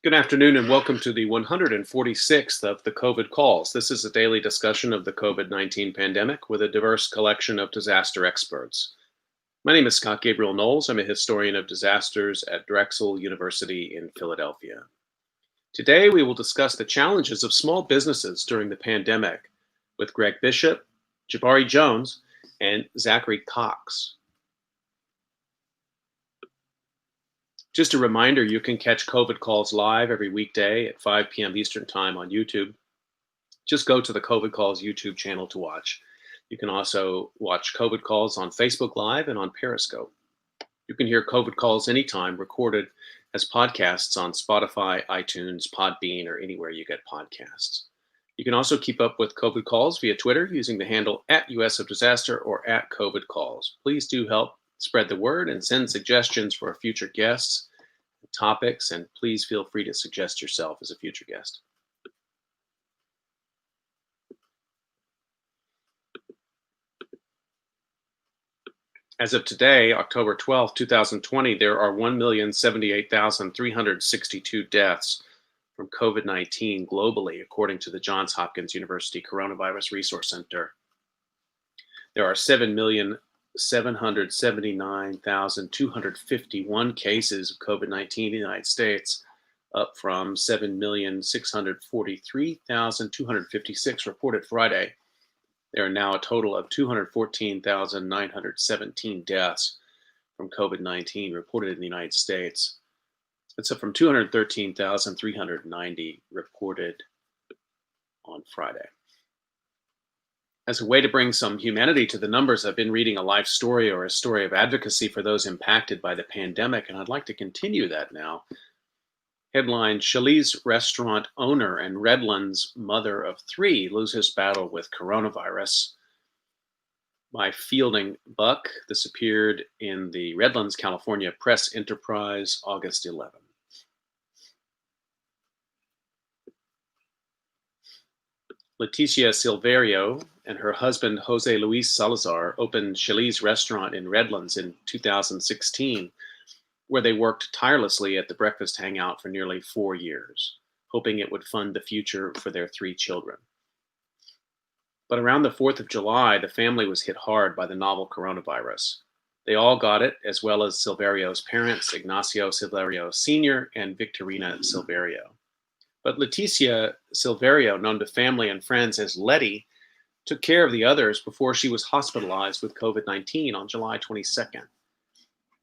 Good afternoon and welcome to the 146th of the COVID calls. This is a daily discussion of the COVID 19 pandemic with a diverse collection of disaster experts. My name is Scott Gabriel Knowles. I'm a historian of disasters at Drexel University in Philadelphia. Today, we will discuss the challenges of small businesses during the pandemic with Greg Bishop, Jabari Jones, and Zachary Cox. Just a reminder, you can catch COVID calls live every weekday at 5 p.m. Eastern Time on YouTube. Just go to the COVID calls YouTube channel to watch. You can also watch COVID calls on Facebook Live and on Periscope. You can hear COVID calls anytime, recorded as podcasts on Spotify, iTunes, Podbean, or anywhere you get podcasts. You can also keep up with COVID calls via Twitter using the handle @US of Disaster or @COVID calls. Please do help spread the word and send suggestions for future guests, topics, and please feel free to suggest yourself as a future guest. As of today, October 12th, 2020, there are 1,078,362 deaths from COVID-19 globally, according to the Johns Hopkins University Coronavirus Resource Center. There are 7,779,251 cases of COVID-19 in the United States, up from 7,643,256 reported Friday. There are now a total of 214,917 deaths from COVID-19 reported in the United States. That's up from 213,390 reported on Friday. As a way to bring some humanity to the numbers, I've been reading a life story or a story of advocacy for those impacted by the pandemic, and I'd like to continue that now. Headline: Shelley's restaurant owner and Redlands mother of 3 loses battle with coronavirus. By Fielding Buck. This appeared in the Redlands, California Press Enterprise, August 11. Leticia Silverio and her husband, Jose Luis Salazar, opened Shelley's restaurant in Redlands in 2016, where they worked tirelessly at the Breakfast Hangout for nearly 4 years, hoping it would fund the future for their 3 children. But around the 4th of July, the family was hit hard by the novel coronavirus. They all got it, as well as Silverio's parents, Ignacio Silverio Sr. and Victorina Silverio. But Leticia Silverio, known to family and friends as Letty, took care of the others before she was hospitalized with COVID-19 on July 22nd.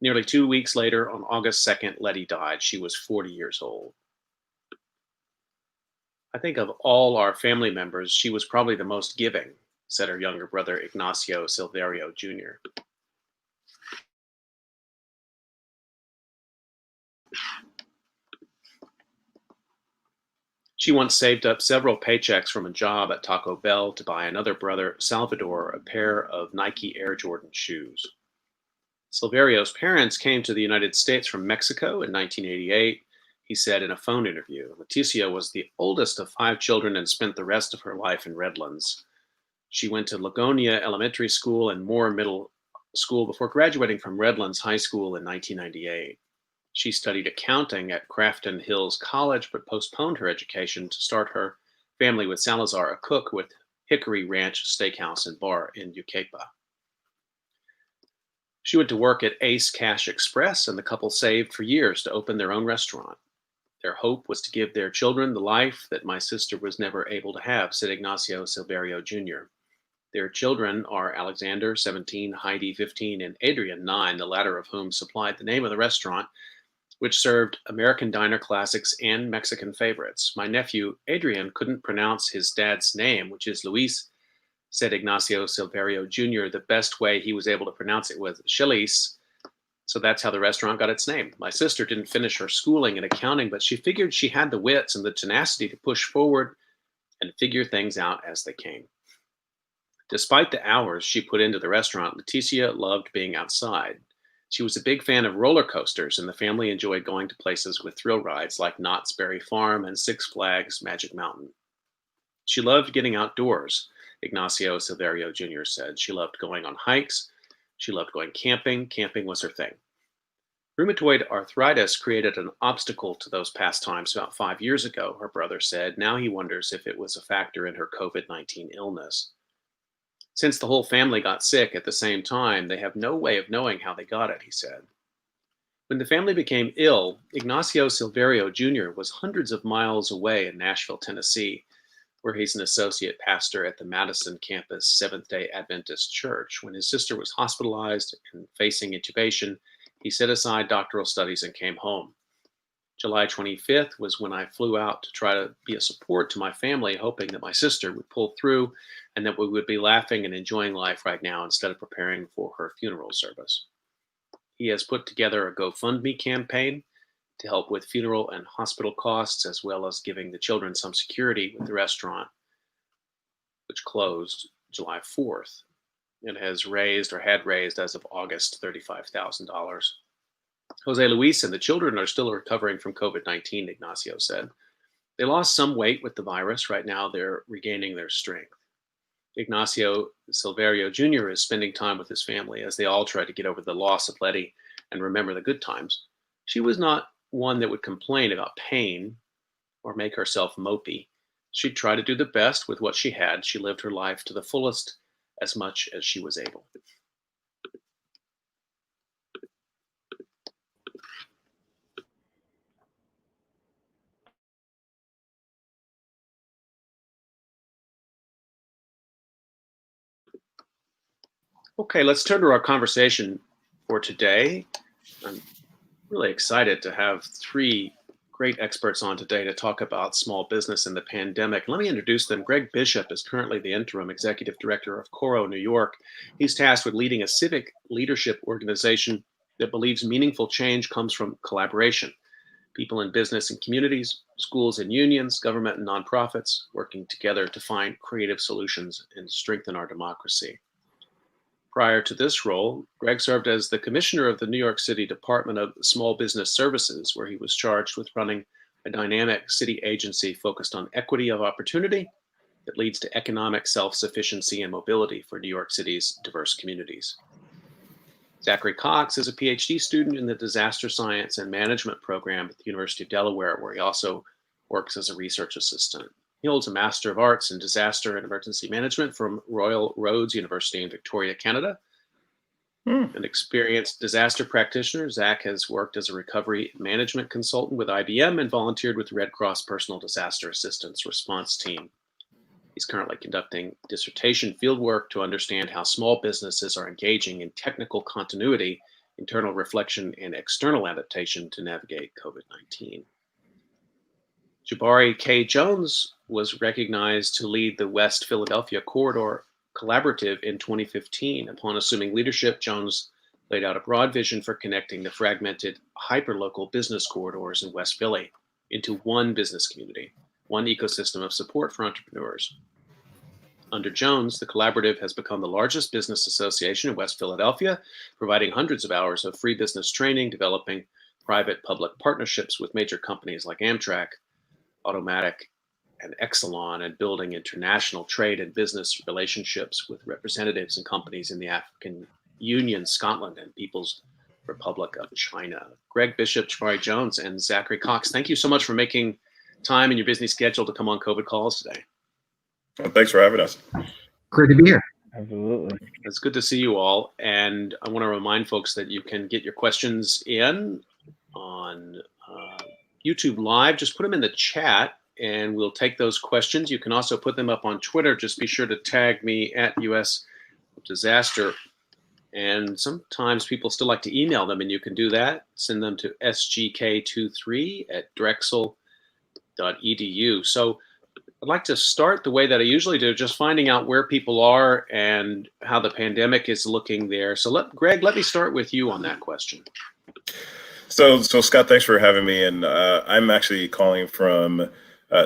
Nearly 2 weeks later, on August 2nd, Letty died. She was 40 years old. I think of all our family members, she was probably the most giving, said her younger brother, Ignacio Silverio Jr. She once saved up several paychecks from a job at Taco Bell to buy another brother, Salvador, a pair of Nike Air Jordan shoes. Silverio's parents came to the United States from Mexico in 1988, he said in a phone interview. Leticia was the oldest of 5 children and spent the rest of her life in Redlands. She went to Lagonia Elementary School and Moore Middle School before graduating from Redlands High School in 1998. She studied accounting at Crafton Hills College, but postponed her education to start her family with Salazar, a cook with Hickory Ranch Steakhouse and Bar in Yucaipa. She went to work at Ace Cash Express, and the couple saved for years to open their own restaurant. Their hope was to give their children the life that my sister was never able to have, said Ignacio Silverio Jr. Their children are Alexander, 17, Heidi, 15, and Adrian, 9, the latter of whom supplied the name of the restaurant, which served American diner classics and Mexican favorites. My nephew, Adrian, couldn't pronounce his dad's name, which is Luis, said Ignacio Silverio Jr. The best way he was able to pronounce it was Shelley's, so that's how the restaurant got its name. My sister didn't finish her schooling in accounting, but she figured she had the wits and the tenacity to push forward and figure things out as they came. Despite the hours she put into the restaurant, Leticia loved being outside. She was a big fan of roller coasters, and the family enjoyed going to places with thrill rides like Knott's Berry Farm and Six Flags Magic Mountain. She loved getting outdoors, Ignacio Silverio Jr. said. She loved going on hikes. She loved going camping. Camping was her thing. Rheumatoid arthritis created an obstacle to those pastimes about 5 years ago, her brother said. Now he wonders if it was a factor in her COVID-19 illness. Since the whole family got sick at the same time, they have no way of knowing how they got it, he said. When the family became ill, Ignacio Silverio Jr. was hundreds of miles away in Nashville, Tennessee, where he's an associate pastor at the Madison campus Seventh-day Adventist Church. When his sister was hospitalized and facing intubation, he set aside doctoral studies and came home. July 25th was when I flew out to try to be a support to my family, hoping that my sister would pull through and that we would be laughing and enjoying life right now instead of preparing for her funeral service. He has put together a GoFundMe campaign to help with funeral and hospital costs, as well as giving the children some security with the restaurant, which closed July 4th. It has raised, or had raised as of August, $35,000. Jose Luis and the children are still recovering from COVID-19, Ignacio said. They lost some weight with the virus. Right now, they're regaining their strength. Ignacio Silverio Jr. is spending time with his family as they all try to get over the loss of Letty and remember the good times. She was not one that would complain about pain or make herself mopey. She'd try to do the best with what she had. She lived her life to the fullest as much as she was able. Okay, let's turn to our conversation for today. I'm really excited to have three great experts on today to talk about small business in the pandemic. Let me introduce them. Greg Bishop is currently the interim executive director of Coro New York. He's tasked with leading a civic leadership organization that believes meaningful change comes from collaboration. People in business and communities, schools and unions, government and nonprofits working together to find creative solutions and strengthen our democracy. Prior to this role, Greg served as the commissioner of the New York City Department of Small Business Services, where he was charged with running a dynamic city agency focused on equity of opportunity that leads to economic self-sufficiency and mobility for New York City's diverse communities. Zachary Cox is a PhD student in the Disaster Science and Management program at the University of Delaware, where he also works as a research assistant. He holds a Master of Arts in Disaster and Emergency Management from Royal Roads University in Victoria, Canada. An experienced disaster practitioner, Zach has worked as a recovery management consultant with IBM and volunteered with the Red Cross Personal Disaster Assistance Response Team. He's currently conducting dissertation fieldwork to understand how small businesses are engaging in technical continuity, internal reflection, and external adaptation to navigate COVID-19. Jabari K. Jones was recognized to lead the West Philadelphia Corridor Collaborative in 2015. Upon assuming leadership, Jones laid out a broad vision for connecting the fragmented hyperlocal business corridors in West Philly into one business community, one ecosystem of support for entrepreneurs. Under Jones, the Collaborative has become the largest business association in West Philadelphia, providing hundreds of hours of free business training, developing private-public partnerships with major companies like Amtrak, Automatic, and Exelon, and building international trade and business relationships with representatives and companies in the African Union, Scotland, and People's Republic of China. Greg Bishop, Jabari Jones, and Zachary Cox, thank you so much for making time in your busy schedule to come on COVID Calls today. Well, thanks for having us. Great to be here. Absolutely. It's good to see you all. And I want to remind folks that you can get your questions in on YouTube Live. Just put them in the chat and we'll take those questions. You can also put them up on Twitter. Just be sure to tag me at US Disaster. And sometimes people still like to email them, and you can do that. Send them to sgk23@drexel.edu. So I'd like to start the way that I usually do, just finding out where people are and how the pandemic is looking there. So Greg, let me start with you on that question. So Scott, thanks for having me. And I'm actually calling from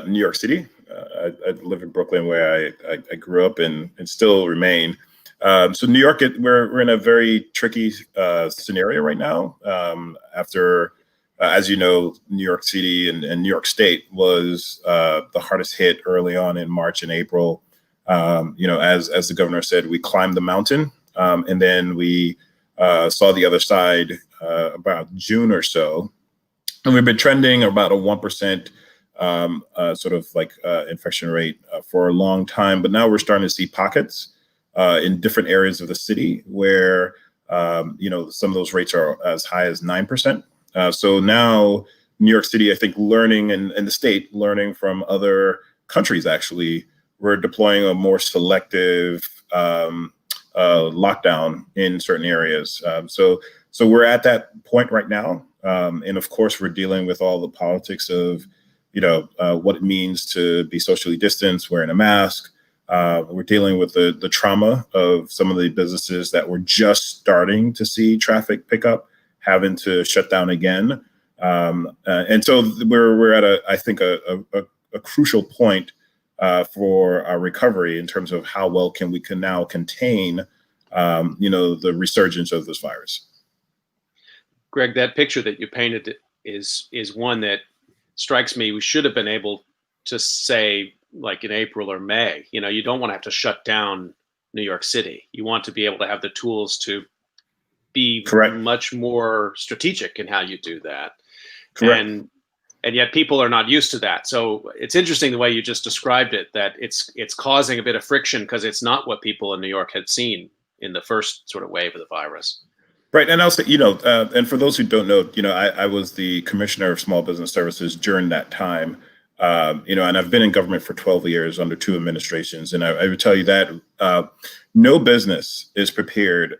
New York City. I live in Brooklyn, where I grew up and still remain. So New York, we're in a very tricky scenario right now. After, as you know, New York City and New York State was the hardest hit early on in March and April. As the governor said, we climbed the mountain, and then we saw the other side about June or so. And we've been trending about a 1% sort of like infection rate for a long time. But now we're starting to see pockets in different areas of the city where, some of those rates are as high as 9%. So now New York City, I think, learning and the state learning from other countries, actually, we're deploying a more selective lockdown in certain areas. So we're at that point right now. And of course, we're dealing with all the politics of, what it means to be socially distanced, wearing a mask. We're dealing with the trauma of some of the businesses that were just starting to see traffic pick up, having to shut down again. And so we're at I think a crucial point for our recovery in terms of how well we can now contain, the resurgence of this virus. Greg, that picture that you painted is one that strikes me. We should have been able to say, like in April or May, you don't want to have to shut down New York City. You want to be able to have the tools to be Correct. Much more strategic in how you do that. Correct. And yet people are not used to that. So it's interesting the way you just described it, that it's causing a bit of friction because it's not what people in New York had seen in the first sort of wave of the virus. Right. And also, and for those who don't know, I was the commissioner of small business services during that time, and I've been in government for 12 years under 2 administrations. And I would tell you that no business is prepared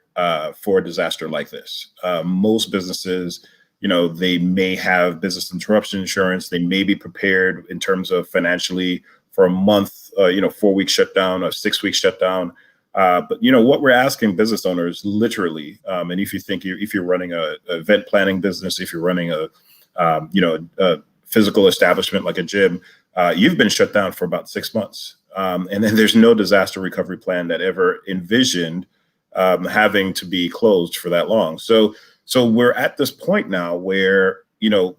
for a disaster like this. Most businesses, they may have business interruption insurance. They may be prepared in terms of financially for a month, 4-week shutdown, a 6-week shutdown. But what we're asking business owners, literally, and if you're running a event planning business, if you're running a physical establishment like a gym, you've been shut down for about 6 months, and then there's no disaster recovery plan that ever envisioned having to be closed for that long. So we're at this point now where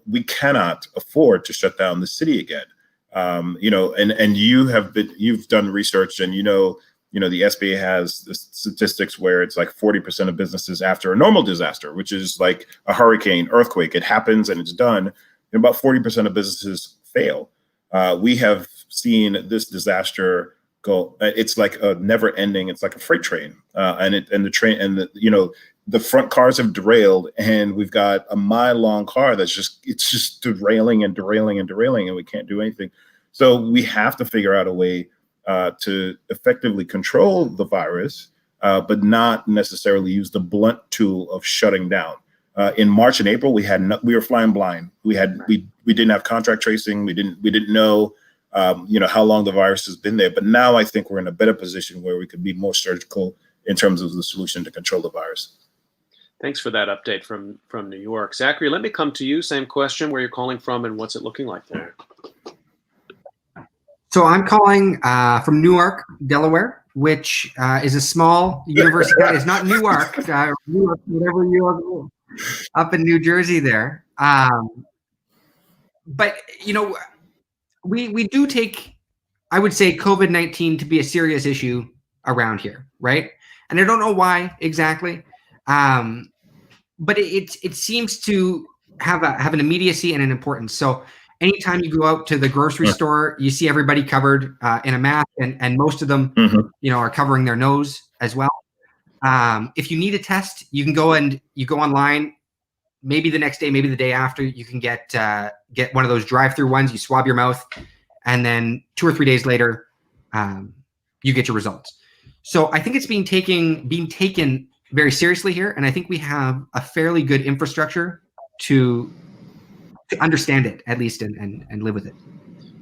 we cannot afford to shut down the city again. And you've done research, and the SBA has the statistics where it's like 40% of businesses after a normal disaster, which is like a hurricane, earthquake, it happens and it's done, and about 40% of businesses fail. We have seen this disaster go. It's like a never ending. It's like a freight train, the front cars have derailed, and we've got a mile-long car it's just derailing and derailing and derailing, and we can't do anything. So we have to figure out a way to effectively control the virus, but not necessarily use the blunt tool of shutting down. In March and April, we were flying blind. We didn't have contract tracing. We didn't know, how long the virus has been there. But now I think we're in a better position where we could be more surgical in terms of the solution to control the virus. Thanks for that update from New York. Zachary, let me come to you. Same question, where you're calling from and what's it looking like there? So I'm calling from Newark, Delaware, which is a small university. It's not Newark, Newark, whatever you are, up in New Jersey there. But, we do take, I would say, COVID-19 to be a serious issue around here, right? And I don't know why exactly, but it seems to have an immediacy and an importance. So anytime you go out to the grocery store, you see everybody covered in a mask, and most of them, are covering their nose as well. If you need a test, you can go online. Maybe the next day, maybe the day after, you can get one of those drive-through ones. You swab your mouth, and then 2 or 3 days later, you get your results. So I think it's being taken very seriously here, and I think we have a fairly good infrastructure to understand it, at least, and live with it.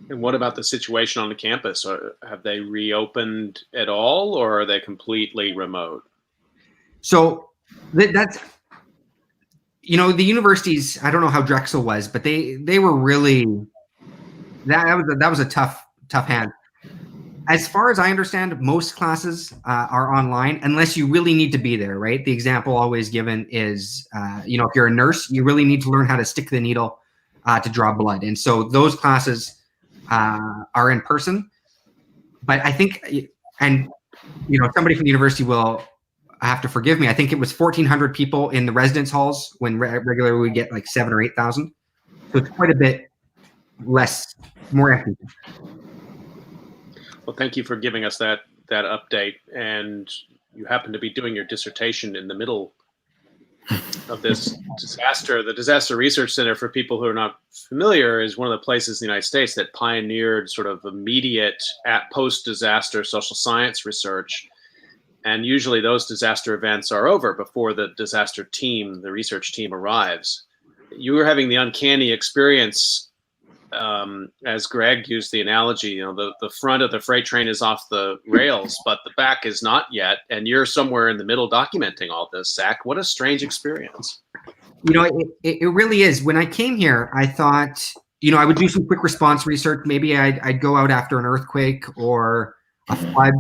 And what about the situation on the campus? Have they reopened at all, or are they completely remote? So that's, the universities, I don't know how Drexel was, but they were really, that was a tough hand. As far as I understand, most classes are online unless you really need to be there, right? The example always given is, if you're a nurse, you really need to learn how to stick the needle to draw blood. And so those classes are in person. But I think, and somebody from the university will I have to forgive me. I think it was 1,400 people in the residence halls when regularly we get like 7,000 or 8,000. So it's quite a bit less, more empty. Well, thank you for giving us that update. And you happen to be doing your dissertation in the middle of this disaster. The Disaster Research Center, for people who are not familiar, is one of the places in the United States that pioneered sort of immediate post-disaster social science research. And usually those disaster events are over before the disaster team, the research team, arrives. You were having the uncanny experience, as Greg used the analogy, you know, the front of the freight train is off the rails, but the back is not yet. And you're somewhere in the middle documenting all this, Zach. What a strange experience. You know, it really is. When I came here, I thought, you know, I would do some quick response research. Maybe I'd go out after an earthquake or a flood.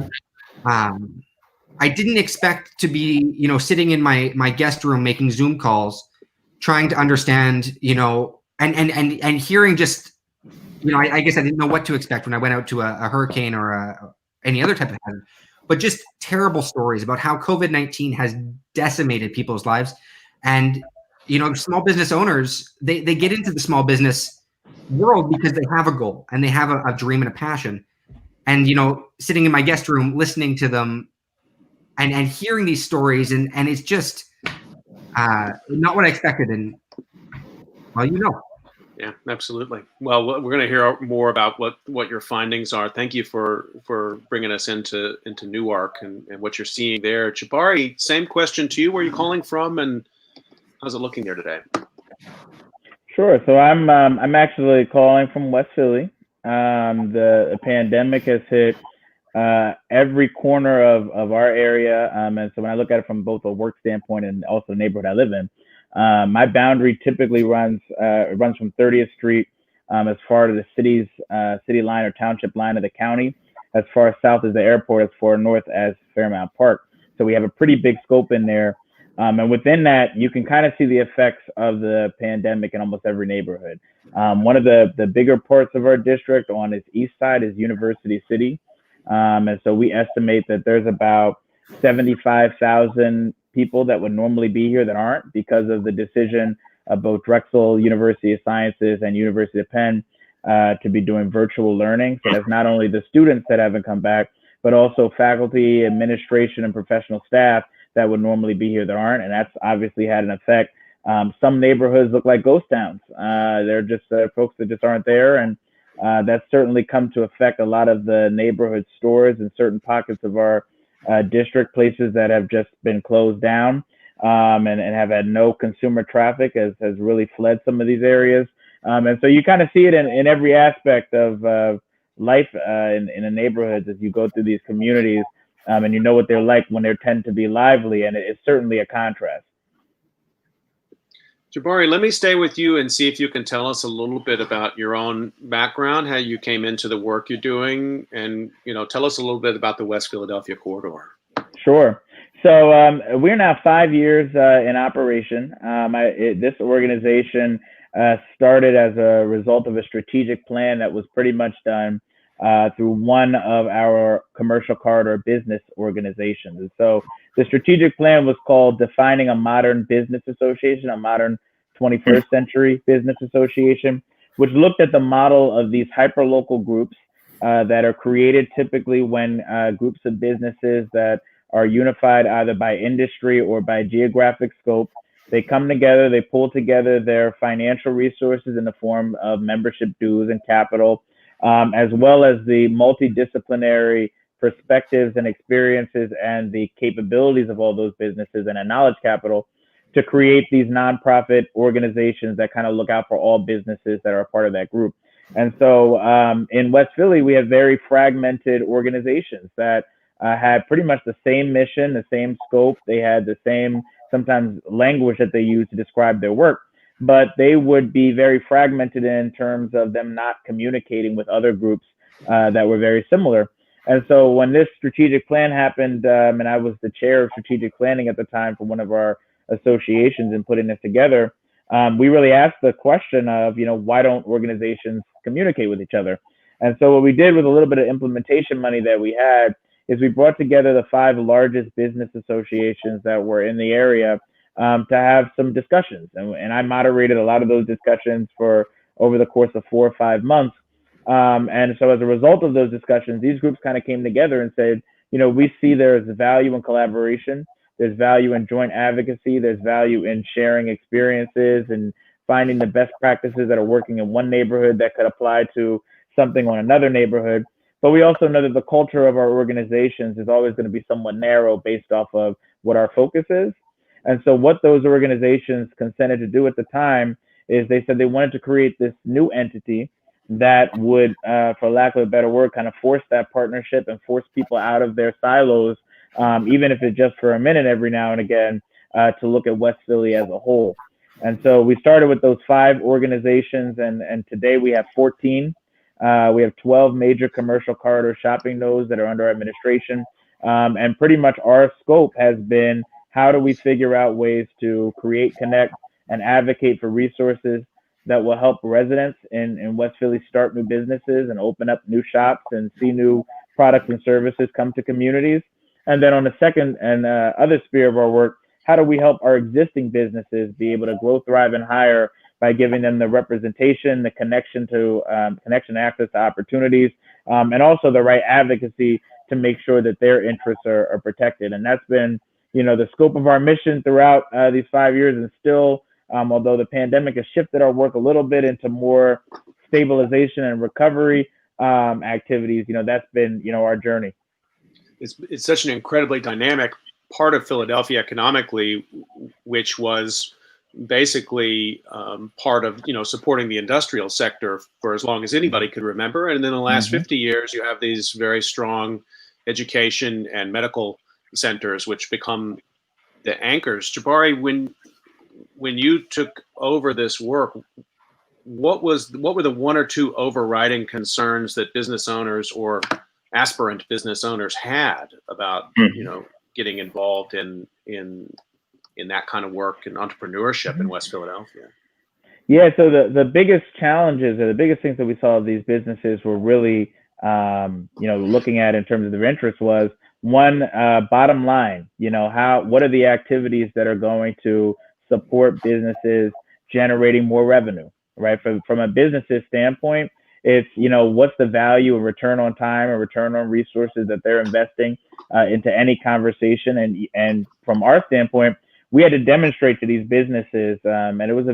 I didn't expect to be, you know, sitting in my guest room making Zoom calls, trying to understand, you know, and hearing just, you know, I guess I didn't know what to expect when I went out to a hurricane or any other type of hazard, but just terrible stories about how COVID-19 has decimated people's lives. And, you know, small business owners, they get into the small business world because they have a goal and they have a dream and a passion. And, you know, sitting in my guest room, listening to them and hearing these stories, and it's just not what I expected. And, well, you know. Yeah, absolutely. Well, we're going to hear more about what your findings are. Thank you for bringing us into Newark and what you're seeing there. Jabari, same question to you. Where are you calling from, and how's it looking there today? Sure. So I'm actually calling from West Philly. The pandemic has hit every corner of our area, and so when I look at it from both a work standpoint and also the neighborhood I live in, my boundary typically runs from 30th Street as far to the city line or township line of the county, as far south as the airport, as far north as Fairmount Park. So we have a pretty big scope in there. And within that, you can kind of see the effects of the pandemic in almost every neighborhood. One of the bigger parts of our district on its east side is University City. And so we estimate that there's about 75,000 people that would normally be here that aren't, because of the decision of both Drexel University of Sciences and University of Penn to be doing virtual learning. So that's not only the students that haven't come back, but also faculty, administration, and professional staff that would normally be here that aren't. And that's obviously had an effect. Some neighborhoods look like ghost towns. They're just folks that just aren't there. And that's certainly come to affect a lot of the neighborhood stores in certain pockets of our district, places that have just been closed down and have had no consumer traffic has really fled some of these areas. And so you kind of see it in every aspect of life in the neighborhoods as you go through these communities, and you know what they're like when they tend to be lively, and it's certainly a contrast. Jabari, let me stay with you and see if you can tell us a little bit about your own background, how you came into the work you're doing, and, you know, tell us a little bit about the West Philadelphia corridor. Sure. So we're now 5 years in operation. This organization started as a result of a strategic plan that was pretty much done through one of our commercial corridor business organizations. And so the strategic plan was called Defining a Modern Business Association, a modern 21st century business association, which looked at the model of these hyperlocal groups that are created typically when groups of businesses that are unified either by industry or by geographic scope. They come together, they pull together their financial resources in the form of membership dues and capital, as well as the multidisciplinary perspectives and experiences and the capabilities of all those businesses and a knowledge capital to create these nonprofit organizations that kind of look out for all businesses that are a part of that group. And so in West Philly, we have very fragmented organizations that had pretty much the same mission, the same scope. They had the same sometimes language that they use to describe their work, but they would be very fragmented in terms of them not communicating with other groups that were very similar. And so when this strategic plan happened, and I was the chair of strategic planning at the time for one of our associations in putting this together, we really asked the question of, you know, why don't organizations communicate with each other? And so what we did with a little bit of implementation money that we had is we brought together the 5 largest business associations that were in the area to have some discussions. And I moderated a lot of those discussions for over the course of 4 or 5 months. And so as a result of those discussions, these groups kind of came together and said, we see there's value in collaboration, there's value in joint advocacy, there's value in sharing experiences and finding the best practices that are working in one neighborhood that could apply to something on another neighborhood. But we also know that the culture of our organizations is always going to be somewhat narrow based off of what our focus is. And so what those organizations consented to do at the time is they said they wanted to create this new entity that would, for lack of a better word, kind of force that partnership and force people out of their silos, even if it's just for a minute every now and again, to look at West Philly as a whole. And so we started with those 5 organizations, and today we have 14. We have 12 major commercial corridor shopping nodes that are under administration. And pretty much our scope has been, how do we figure out ways to create, connect, and advocate for resources that will help residents in West Philly start new businesses and open up new shops and see new products and services come to communities. And then on the second and other sphere of our work, how do we help our existing businesses be able to grow, thrive, and hire by giving them the representation, the connection to access to opportunities, and also the right advocacy to make sure that their interests are protected. And that's been, the scope of our mission throughout these 5 years, and still, although the pandemic has shifted our work a little bit into more stabilization and recovery activities, that's been, our journey. It's such an incredibly dynamic part of Philadelphia economically, which was basically part of supporting the industrial sector for as long as anybody could remember. And in the last 50 years, you have these very strong education and medical centers, which become the anchors. Jabari, when you took over this work, what were the 1 or 2 overriding concerns that business owners or aspirant business owners had about getting involved in that kind of work and entrepreneurship in West Philadelphia? Yeah, so the biggest challenges or the biggest things that we saw of these businesses were really, looking at in terms of their interest was, one, bottom line, what are the activities that are going to support businesses generating more revenue, right? From a business's standpoint, it's, what's the value of return on time or return on resources that they're investing into any conversation. And from our standpoint, we had to demonstrate to these businesses, and it was a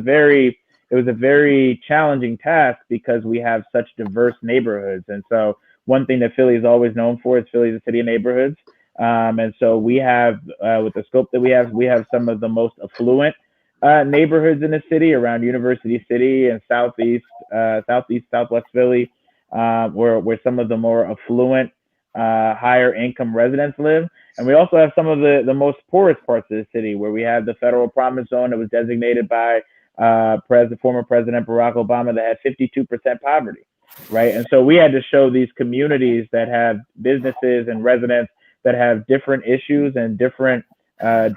very challenging task because we have such diverse neighborhoods. And so one thing that Philly is always known for is Philly is a city of neighborhoods. And so we have, with the scope that we have some of the most affluent neighborhoods in the city around University City and Southwest Philly, where some of the more affluent, higher income residents live. And we also have some of the most poorest parts of the city, where we have the Federal Promise Zone that was designated by former President Barack Obama that had 52% poverty, right? And so we had to show these communities that have businesses and residents that have different issues and different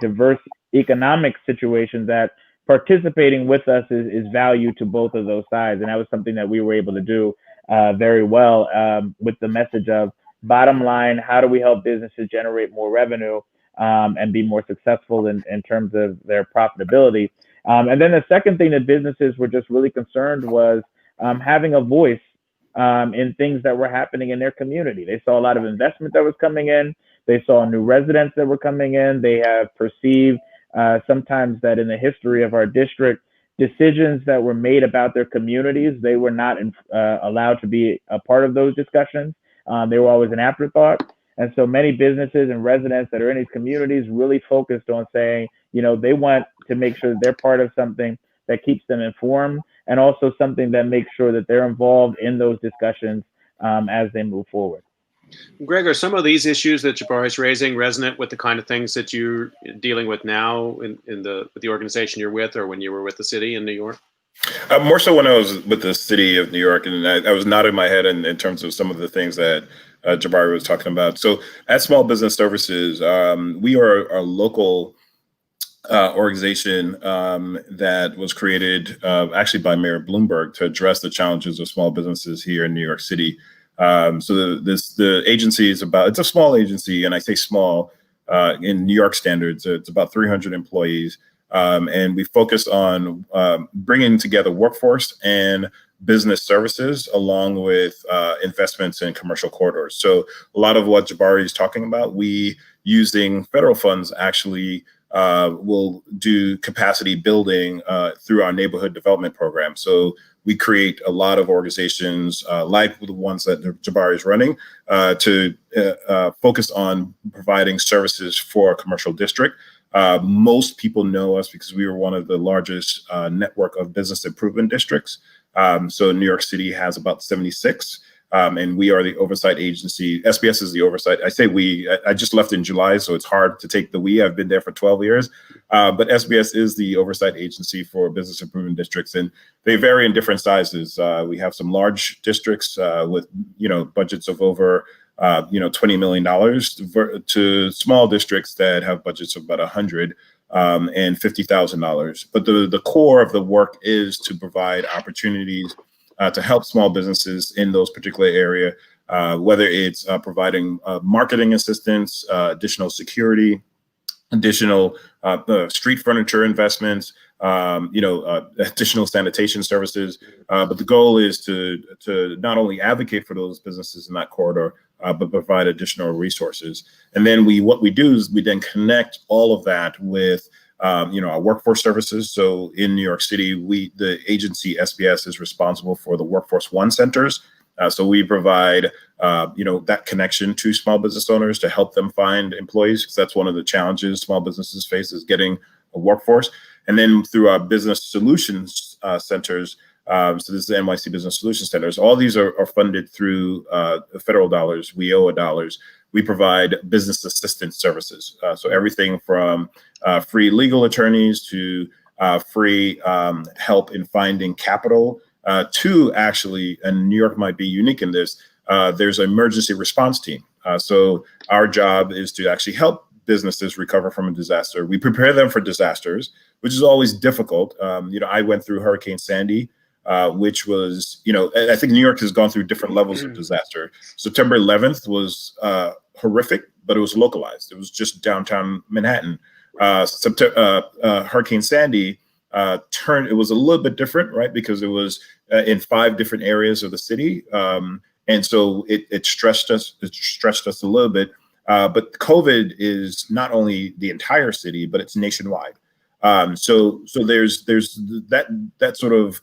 diverse economic situations, that participating with us is value to both of those sides. And that was something that we were able to do very well, with the message of, bottom line, how do we help businesses generate more revenue and be more successful in terms of their profitability? And then the second thing that businesses were just really concerned was having a voice in things that were happening in their community. They saw a lot of investment that was coming in. They saw new residents that were coming in. They have perceived sometimes that in the history of our district, decisions that were made about their communities, they were not allowed to be a part of those discussions. They were always an afterthought. And so many businesses and residents that are in these communities really focused on saying, they want to make sure that they're part of something that keeps them informed, and also something that makes sure that they're involved in those discussions as they move forward. Greg, are some of these issues that Jabari is raising resonant with the kind of things that you're dealing with now with the organization you're with, or when you were with the city in New York? More so when I was with the city of New York, and I was nodding my head in terms of some of the things that Jabari was talking about. So at Small Business Services, we are a local organization that was created actually by Mayor Bloomberg to address the challenges of small businesses here in New York City. The agency is it's a small agency, and I say small in New York standards. It's about 300 employees, and we focus on bringing together workforce and business services along with investments in commercial corridors. So a lot of what Jabari is talking about, we using federal funds actually will do capacity building through our neighborhood development program. So we create a lot of organizations like the ones that Jabari is running to focus on providing services for a commercial district. Most people know us because we were one of the largest network of business improvement districts. So New York City has about 76. And we are the oversight agency. SBS is the oversight. I say we, I just left in July, so it's hard to take the we. I've been there for 12 years. But SBS is the oversight agency for business improvement districts, and they vary in different sizes. We have some large districts with, budgets of over, $20 million to small districts that have budgets of about $100 and $50,000. But the core of the work is to provide opportunities to help small businesses in those particular area, whether it's providing marketing assistance, additional security, additional street furniture investments, additional sanitation services. But the goal is to not only advocate for those businesses in that corridor, but provide additional resources. And then what we do is we then connect all of that with our workforce services. So in New York City, the agency SBS is responsible for the Workforce One centers. So we provide, that connection to small business owners to help them find employees, because that's one of the challenges small businesses face is getting a workforce. And then through our business solutions centers, so this is the NYC Business Solutions Centers. All these are funded through federal dollars, WIOA dollars. We provide business assistance services. So everything from free legal attorneys to free help in finding capital to actually, and New York might be unique in this, there's an emergency response team. So our job is to actually help businesses recover from a disaster. We prepare them for disasters, which is always difficult. I went through Hurricane Sandy, which was, I think New York has gone through different levels of disaster. September 11th was horrific, but it was localized. It was just downtown Manhattan. Hurricane Sandy it was a little bit different, right? Because it was in 5 different areas of the city. And so it stretched us a little bit. But COVID is not only the entire city, but it's nationwide. So there's that sort of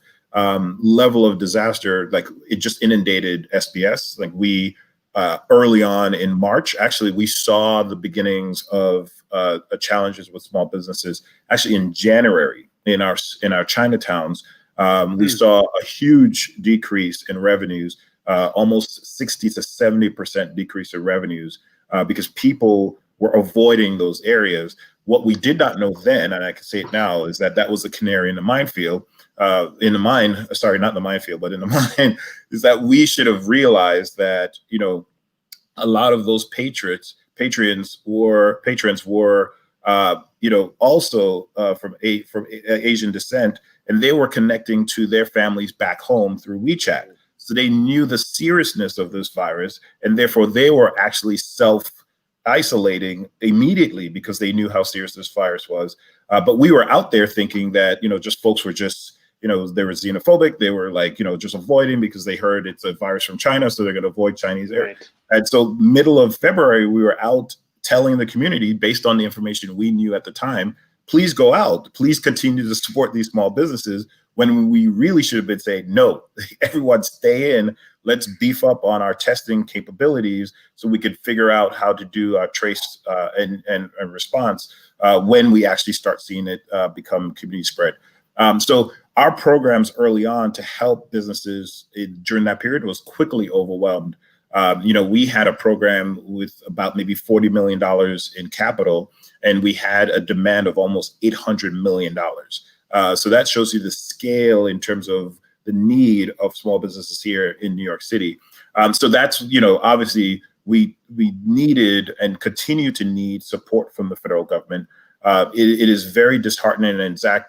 level of disaster, like it just inundated SBS. Like we early on in March, actually, we saw the beginnings of challenges with small businesses. Actually, in January, in our Chinatowns, we saw a huge decrease in revenues, almost 60 to 70% decrease in revenues, because people were avoiding those areas. What we did not know then, and I can say it now, is that was the canary in the minefield. Not in the minefield, but in the mine, is that we should have realized that, a lot of those patrons were also from Asian descent, and they were connecting to their families back home through WeChat. So they knew the seriousness of this virus, and therefore they were actually self-isolating immediately because they knew how serious this virus was. But we were out there thinking that, just folks were just, they were xenophobic. They were just avoiding because they heard it's a virus from China, so they're going to avoid Chinese air. Right. And so middle of February, we were out telling the community, based on the information we knew at the time, please go out, please continue to support these small businesses, when we really should have been saying, no, everyone stay in, let's beef up on our testing capabilities so we could figure out how to do our trace and response when we actually start seeing it become community spread. So our programs early on to help businesses during that period was quickly overwhelmed. We had a program with about maybe $40 million in capital, and we had a demand of almost $800 million. So that shows you the scale in terms of the need of small businesses here in New York City. So that's, obviously we needed and continue to need support from the federal government. it is very disheartening. And Zach,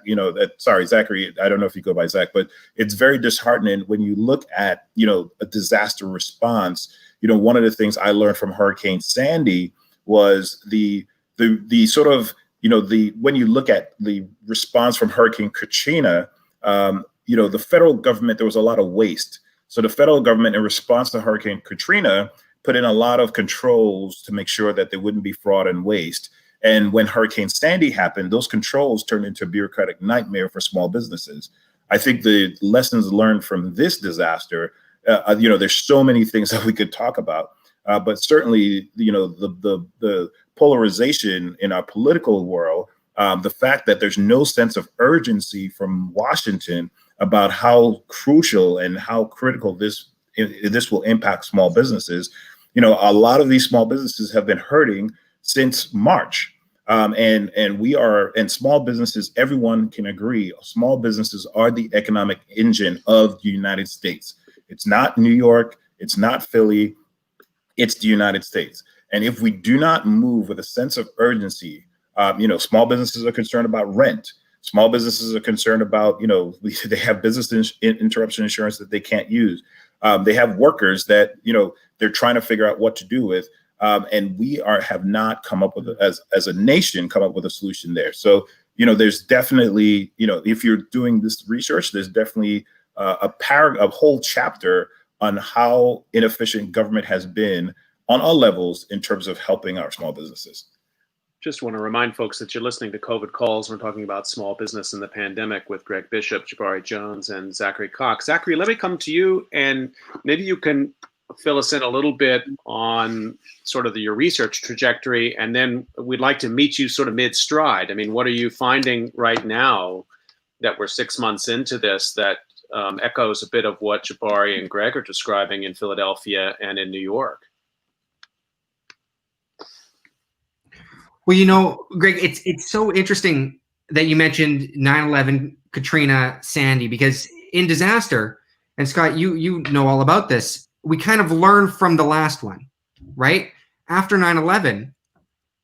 sorry, Zachary, I don't know if you go by Zach, but it's very disheartening when you look at, a disaster response. One of the things I learned from Hurricane Sandy was the sort of, when you look at the response from Hurricane Katrina, the federal government, there was a lot of waste. So the federal government, in response to Hurricane Katrina, put in a lot of controls to make sure that there wouldn't be fraud and waste. And when Hurricane Sandy happened, those controls turned into a bureaucratic nightmare for small businesses. I think the lessons learned from this disaster, there's so many things that we could talk about, but certainly, the polarization in our political world, the fact that there's no sense of urgency from Washington about how crucial and how critical this will impact small businesses. A lot of these small businesses have been hurting since March. And small businesses, everyone can agree, small businesses are the economic engine of the United States. It's not New York, it's not Philly, it's the United States. And if we do not move with a sense of urgency, small businesses are concerned about rent. Small businesses are concerned about, they have business interruption insurance that they can't use. They have workers that, they're trying to figure out what to do with. And we have not come up with, as a nation, come up with a solution there. So, there's definitely, if you're doing this research, there's definitely a whole chapter on how inefficient government has been on all levels in terms of helping our small businesses. Just want to remind folks that you're listening to COVID Calls. We're talking about small business in the pandemic with Greg Bishop, Jabari Jones, and Zachary Cox. Zachary, let me come to you, and maybe you can fill us in a little bit on sort of your research trajectory, and then we'd like to meet you sort of mid-stride. I mean, what are you finding right now that we're 6 months into this that echoes a bit of what Jabari and Greg are describing in Philadelphia and in New York? Well, Greg, it's so interesting that you mentioned 9/11, Katrina, Sandy, because in disaster, and Scott, you know all about this, we kind of learned from the last one, right? After 9/11,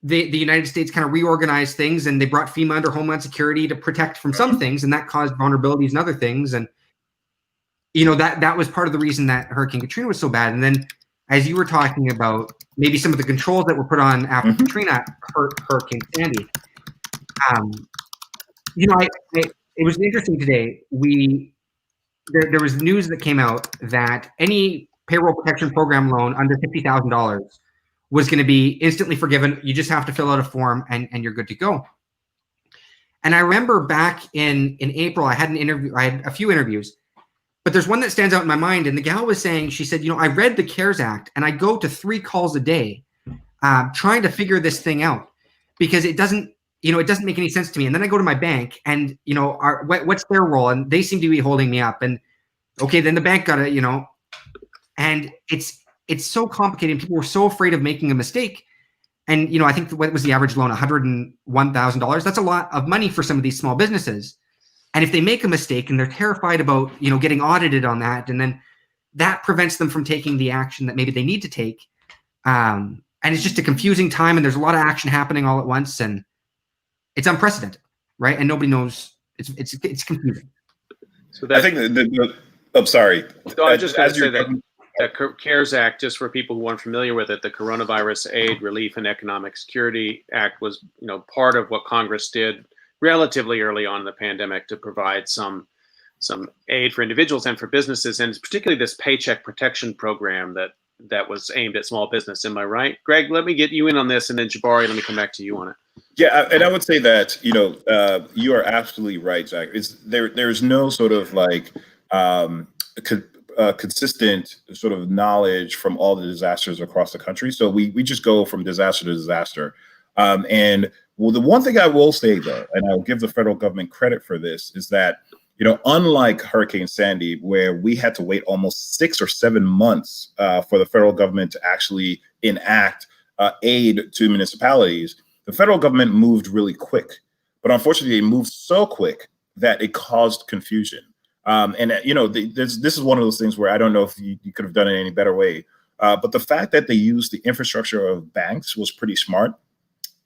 the United States kind of reorganized things, and they brought FEMA under Homeland Security to protect from some things, and that caused vulnerabilities and other things. And that was part of the reason that Hurricane Katrina was so bad. And then, as you were talking about maybe some of the controls that were put on after Katrina hurt Hurricane Sandy, it was interesting today. There was news that came out that any payroll protection program loan under $50,000 was going to be instantly forgiven. You just have to fill out a form and you're good to go. And I remember back in April, I had a few interviews, but there's one that stands out in my mind. And the gal was saying, she said, I read the CARES Act and I go to 3 calls a day trying to figure this thing out because it doesn't make any sense to me. And then I go to my bank and, what's their role? And they seem to be holding me up. And okay, then the bank got to, and it's so complicated. People were so afraid of making a mistake. And, I think what was the average loan? $101,000. That's a lot of money for some of these small businesses. And if they make a mistake and they're terrified about, getting audited on that, and then that prevents them from taking the action that maybe they need to take. And it's just a confusing time, and there's a lot of action happening all at once, and it's unprecedented, right? And nobody knows. It's confusing. So I think I'm sorry. So I was just going to say that CARES Act, just for people who aren't familiar with it, the Coronavirus Aid, Relief, and Economic Security Act was, part of what Congress did relatively early on in the pandemic to provide some aid for individuals and for businesses, and particularly this Paycheck Protection Program that was aimed at small business. Am I right? Greg, let me get you in on this, and then Jabari, let me come back to you on it. Yeah, and I would say that, you are absolutely right, Zach. There's no sort of like consistent sort of knowledge from all the disasters across the country. So we just go from disaster to disaster. The one thing I will say, though, and I'll give the federal government credit for this, is that, unlike Hurricane Sandy, where we had to wait almost 6 or 7 months for the federal government to actually enact aid to municipalities, the federal government moved really quick. But unfortunately, they moved so quick that it caused confusion. This is one of those things where I don't know if you could have done it any better way. But the fact that they used the infrastructure of banks was pretty smart.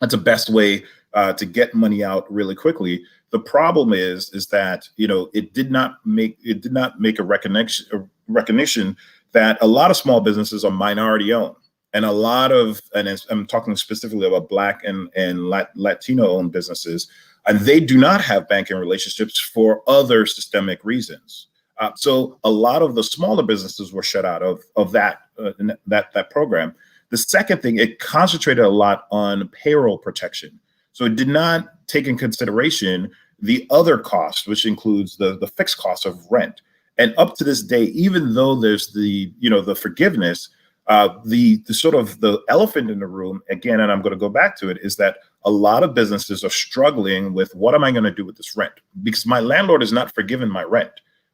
That's the best way to get money out really quickly. The problem is that it did not make a recognition that a lot of small businesses are minority owned, and I'm talking specifically about Black and Latino owned businesses, and they do not have banking relationships for other systemic reasons. So a lot of the smaller businesses were shut out of that program. The second thing, it concentrated a lot on payroll protection. So it did not take in consideration the other costs, which includes the fixed costs of rent. And up to this day, even though there's the forgiveness, the sort of the elephant in the room, again, and I'm going to go back to it, is that a lot of businesses are struggling with, what am I going to do with this rent? Because my landlord is not forgiving my rent.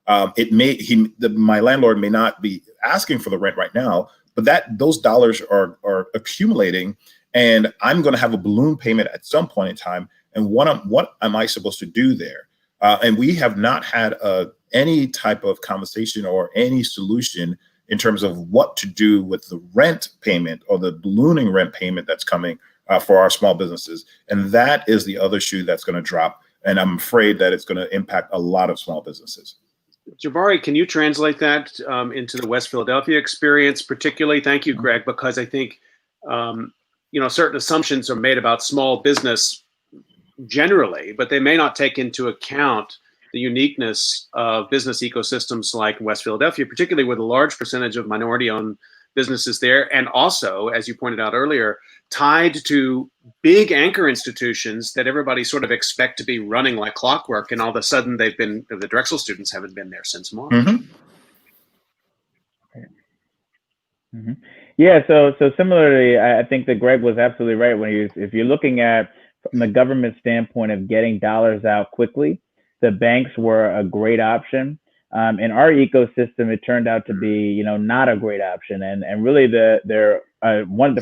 My landlord may not be asking for the rent right now, but those dollars are accumulating, and I'm going to have a balloon payment at some point in time. And what am I supposed to do there? And we have not had any type of conversation or any solution in terms of what to do with the rent payment or the ballooning rent payment that's coming for our small businesses. And that is the other shoe that's going to drop. And I'm afraid that it's going to impact a lot of small businesses. Jabari, can you translate that into the West Philadelphia experience particularly? Thank you, Greg, because I think certain assumptions are made about small business generally, but they may not take into account the uniqueness of business ecosystems like West Philadelphia, particularly with a large percentage of minority-owned businesses there, and also, as you pointed out earlier, tied to big anchor institutions that everybody sort of expect to be running like clockwork, and all of a sudden the Drexel students haven't been there since March. Mm-hmm. Mm-hmm. Yeah, so similarly, I think that Greg was absolutely right when if you're looking at from the government standpoint of getting dollars out quickly, the banks were a great option. In our ecosystem, it turned out to be, not a great option. And really the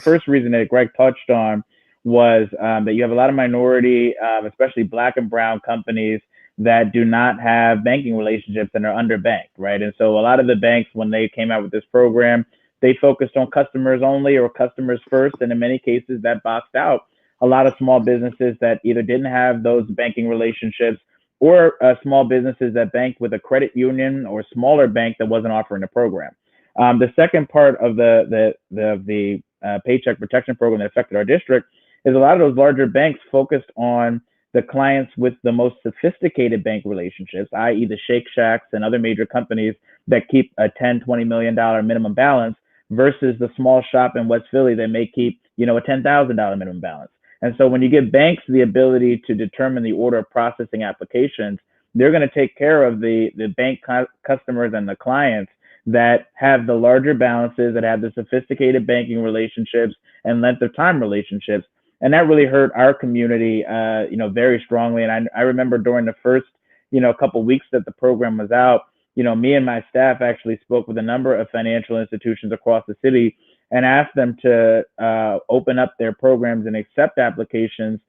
first reason that Greg touched on was that you have a lot of minority, especially Black and brown companies that do not have banking relationships and are underbanked, right? And so a lot of the banks, when they came out with this program, they focused on customers only or customers first. And in many cases, that boxed out a lot of small businesses that either didn't have those banking relationships or small businesses that banked with a credit union or smaller bank that wasn't offering a program. The second part of the Paycheck Protection Program that affected our district is a lot of those larger banks focused on the clients with the most sophisticated bank relationships, i.e. the Shake Shacks and other major companies that keep a $10, $20 million minimum balance versus the small shop in West Philly that may keep, a $10,000 minimum balance. And so when you give banks the ability to determine the order of processing applications, they're going to take care of the bank customers and the clients that have the larger balances, that have the sophisticated banking relationships and length of time relationships. And that really hurt our community, very strongly. And I remember during the first, couple of weeks that the program was out, me and my staff actually spoke with a number of financial institutions across the city and asked them to open up their programs and accept applications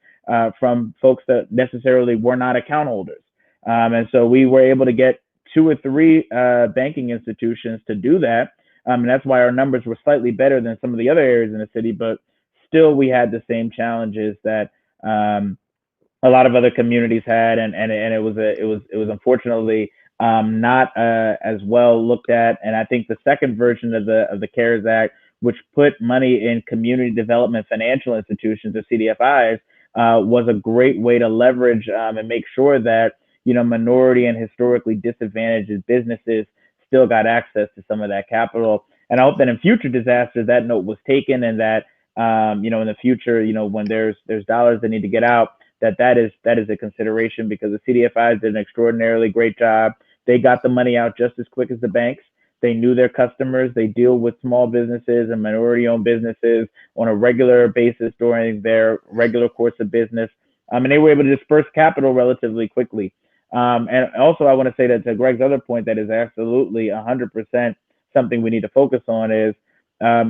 from folks that necessarily were not account holders. And so we were able to get 2 or 3 banking institutions to do that. And that's why our numbers were slightly better than some of the other areas in the city, but still we had the same challenges that a lot of other communities had. And it was unfortunately not as well looked at. And I think the second version of the CARES Act, which put money in community development financial institutions, or CDFIs, was a great way to leverage and make sure that minority and historically disadvantaged businesses still got access to some of that capital. And I hope that in future disasters that note was taken, and that in the future, when there's dollars that need to get out, that is a consideration, because the CDFIs did an extraordinarily great job. They got the money out just as quick as the banks. They knew their customers. They deal with small businesses and minority-owned businesses on a regular basis during their regular course of business. And they were able to disperse capital relatively quickly. And also, I want to say that to Greg's other point, that is absolutely 100% something we need to focus on is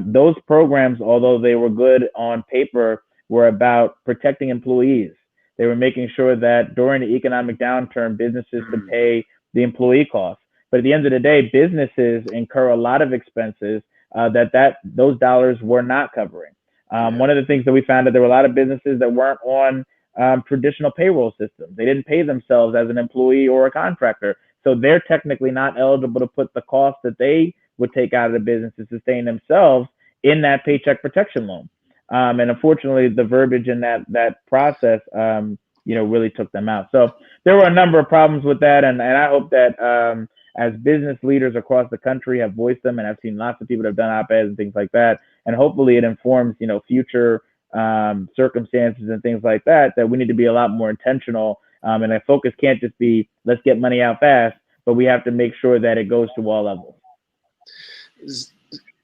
those programs, although they were good on paper, were about protecting employees. They were making sure that during the economic downturn, businesses could pay the employee costs. But at the end of the day, businesses incur a lot of expenses that those dollars were not covering. One of the things that we found, that there were a lot of businesses that weren't on traditional payroll systems. They didn't pay themselves as an employee or a contractor. So they're technically not eligible to put the cost that they would take out of the business to sustain themselves in that paycheck protection loan. And unfortunately, the verbiage in that process, really took them out. So there were a number of problems with that. And I hope that as business leaders across the country have voiced them, and I've seen lots of people that have done op-eds and things like that, and hopefully it informs, future circumstances and things like that, that we need to be a lot more intentional. And our focus can't just be, let's get money out fast, but we have to make sure that it goes to all levels.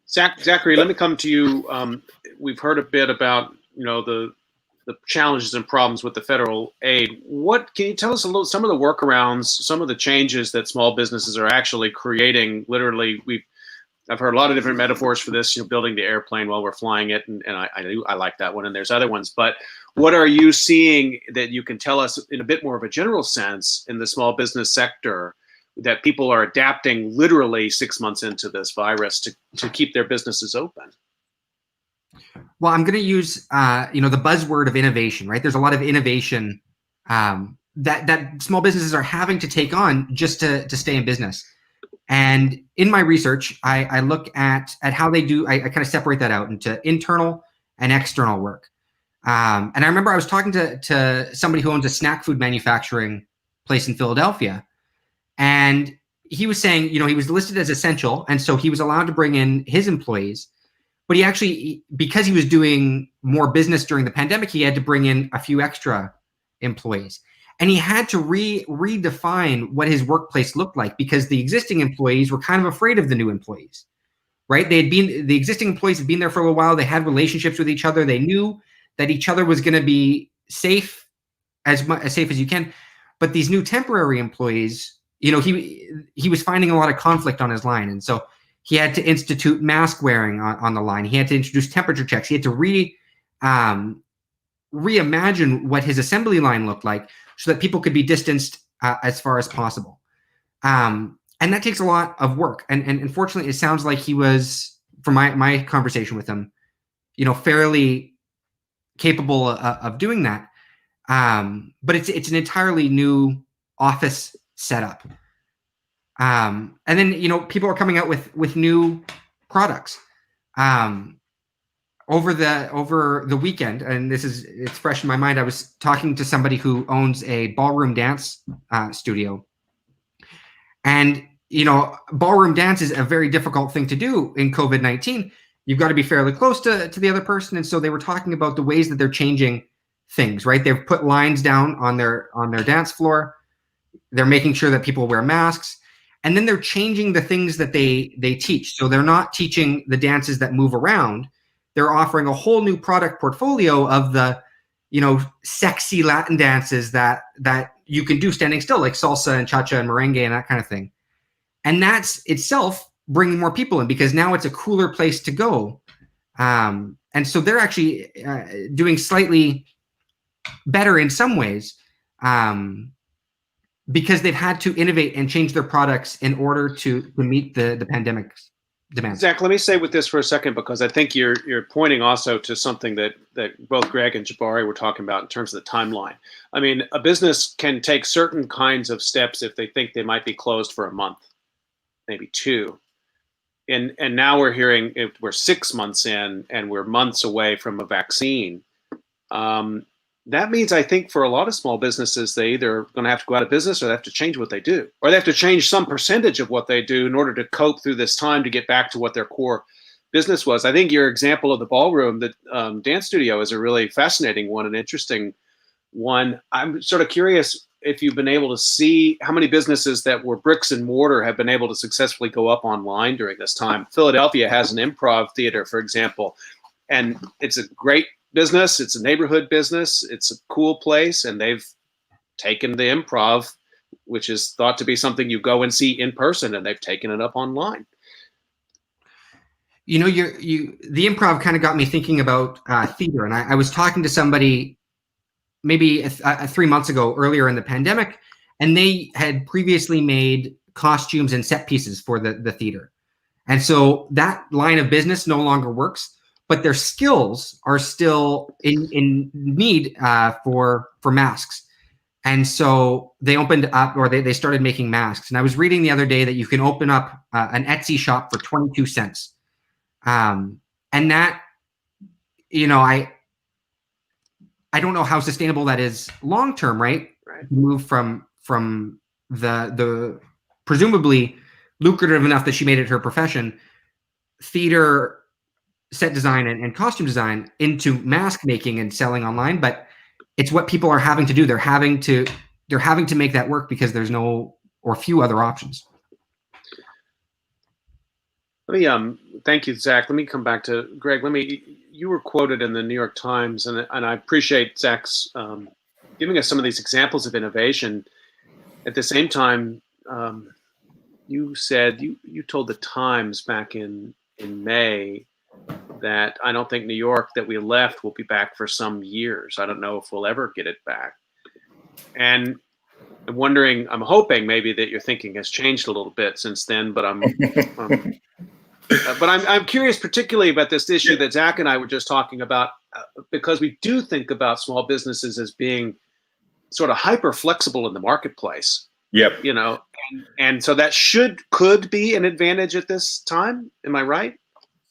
Zachary, let me come to you. We've heard a bit about, the challenges and problems with the federal aid. What can you tell us some of the workarounds, some of the changes that small businesses are actually creating? Literally, I've heard a lot of different metaphors for this, building the airplane while we're flying it. And I like that one. And there's other ones, but what are you seeing that you can tell us in a bit more of a general sense in the small business sector that people are adapting literally 6 months into this virus to keep their businesses open? Well, I'm going to use, the buzzword of innovation, right? There's a lot of innovation that small businesses are having to take on just to stay in business. And in my research, I look at how they do. I kind of separate that out into internal and external work. And I remember I was talking to somebody who owns a snack food manufacturing place in Philadelphia, and he was saying, he was listed as essential, and so he was allowed to bring in his employees. But he actually, because he was doing more business during the pandemic, he had to bring in a few extra employees. And he had to redefine what his workplace looked like, because the existing employees were kind of afraid of the new employees, right? The existing employees had been there for a little while. They had relationships with each other. They knew that each other was going to be safe, as safe as you can. But these new temporary employees, he was finding a lot of conflict on his line. And so he had to institute mask wearing on the line. He had to introduce temperature checks. He had to reimagine what his assembly line looked like so that people could be distanced as far as possible. And that takes a lot of work. And unfortunately, it sounds like he was, from my conversation with him, fairly capable of doing that. But it's an entirely new office setup. And then, people are coming out with new products. Over the weekend, and it's fresh in my mind, I was talking to somebody who owns a ballroom dance studio. And, ballroom dance is a very difficult thing to do in COVID-19. You've got to be fairly close to the other person. And so they were talking about the ways that they're changing things, right? They've put lines down on their dance floor. They're making sure that people wear masks. And then they're changing the things that they teach. So they're not teaching the dances that move around. They're offering a whole new product portfolio of the, sexy Latin dances that you can do standing still, like salsa and cha-cha and merengue and that kind of thing. And that's itself bringing more people in, because now it's a cooler place to go. And so they're actually doing slightly better in some ways, because they've had to innovate and change their products in order to meet the pandemic's demands. Zach, let me stay with this for a second, because I think you're pointing also to something that both Greg and Jabari were talking about in terms of the timeline. I mean, a business can take certain kinds of steps if they think they might be closed for a month, maybe 2. And now we're hearing we're 6 months in and we're months away from a vaccine. That means, I think, for a lot of small businesses, they either going to have to go out of business, or they have to change what they do, or they have to change some percentage of what they do in order to cope through this time to get back to what their core business was. I think your example of the ballroom, the dance studio, is a really fascinating one, an interesting one. I'm sort of curious if you've been able to see how many businesses that were bricks and mortar have been able to successfully go up online during this time. Philadelphia has an improv theater, for example, and it's a great business. It's a neighborhood business. It's a cool place. And they've taken the improv, which is thought to be something you go and see in person, and they've taken it up online. The improv kind of got me thinking about theater. And I was talking to somebody maybe 3 months ago, earlier in the pandemic, and they had previously made costumes and set pieces for the theater. And so that line of business no longer works. but their skills are still in need for masks. And so they opened up, or they started making masks. And I was reading the other day that you can open up an Etsy shop for 22 cents. And that, I don't know how sustainable that is long term, right? Move from the presumably lucrative enough that she made it her profession, theater, set design and costume design, into mask making and selling online. But it's what people are having to do. They're having to make that work because there's no or few other options. Let me thank you, Zach. Let me come back to Greg. You were quoted in the New York Times, and I appreciate Zach's giving us some of these examples of innovation. At the same time, you said you told the Times back in May that I don't think New York that we left will be back for some years. I don't know if we'll ever get it back. And I'm hoping maybe that your thinking has changed a little bit since then, but I'm curious particularly about this issue that Zach and I were just talking about, because we do think about small businesses as being sort of hyper flexible in the marketplace. Yep. And so that could be an advantage at this time. Am I right?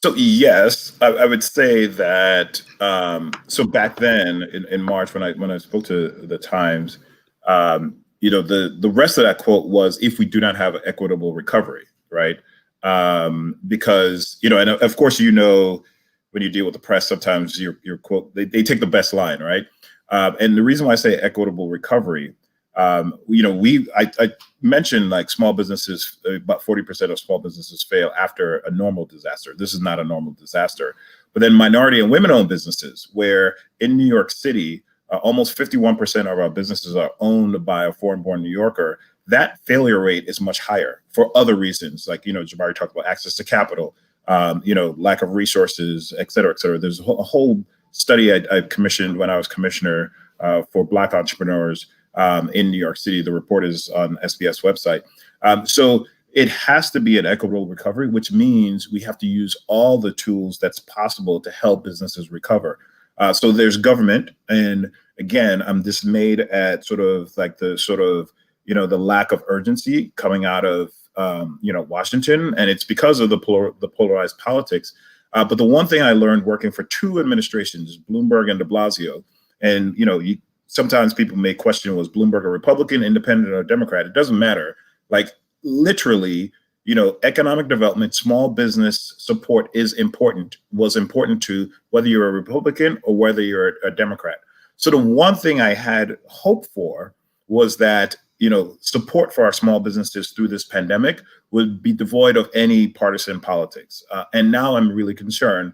So yes, I would say that. So back then in March, when I spoke to the Times, the rest of that quote was, "If we do not have an equitable recovery," right? Because and of course when you deal with the press, sometimes your quote they take the best line, right? And the reason why I say equitable recovery, I mentioned like small businesses, about 40% of small businesses fail after a normal disaster. This is not a normal disaster. But then minority and women-owned businesses, where in New York City, almost 51% of our businesses are owned by a foreign-born New Yorker. That failure rate is much higher for other reasons, like Jabari talked about access to capital, lack of resources, et cetera, et cetera. There's a whole study I commissioned when I was commissioner for Black entrepreneurs in New York City. The report is on SBS website. So it has to be an equitable recovery, which means we have to use all the tools that's possible to help businesses recover. So there's government, and again, I'm dismayed at the lack of urgency coming out of Washington, and it's because of the polarized politics. But the one thing I learned working for two administrations, Bloomberg and de Blasio, and sometimes people may question, was Bloomberg a Republican, independent, or Democrat? It doesn't matter. Like literally, economic development, small business support was important to whether you're a Republican or whether you're a Democrat. So the one thing I had hope for was that, support for our small businesses through this pandemic would be devoid of any partisan politics. And now I'm really concerned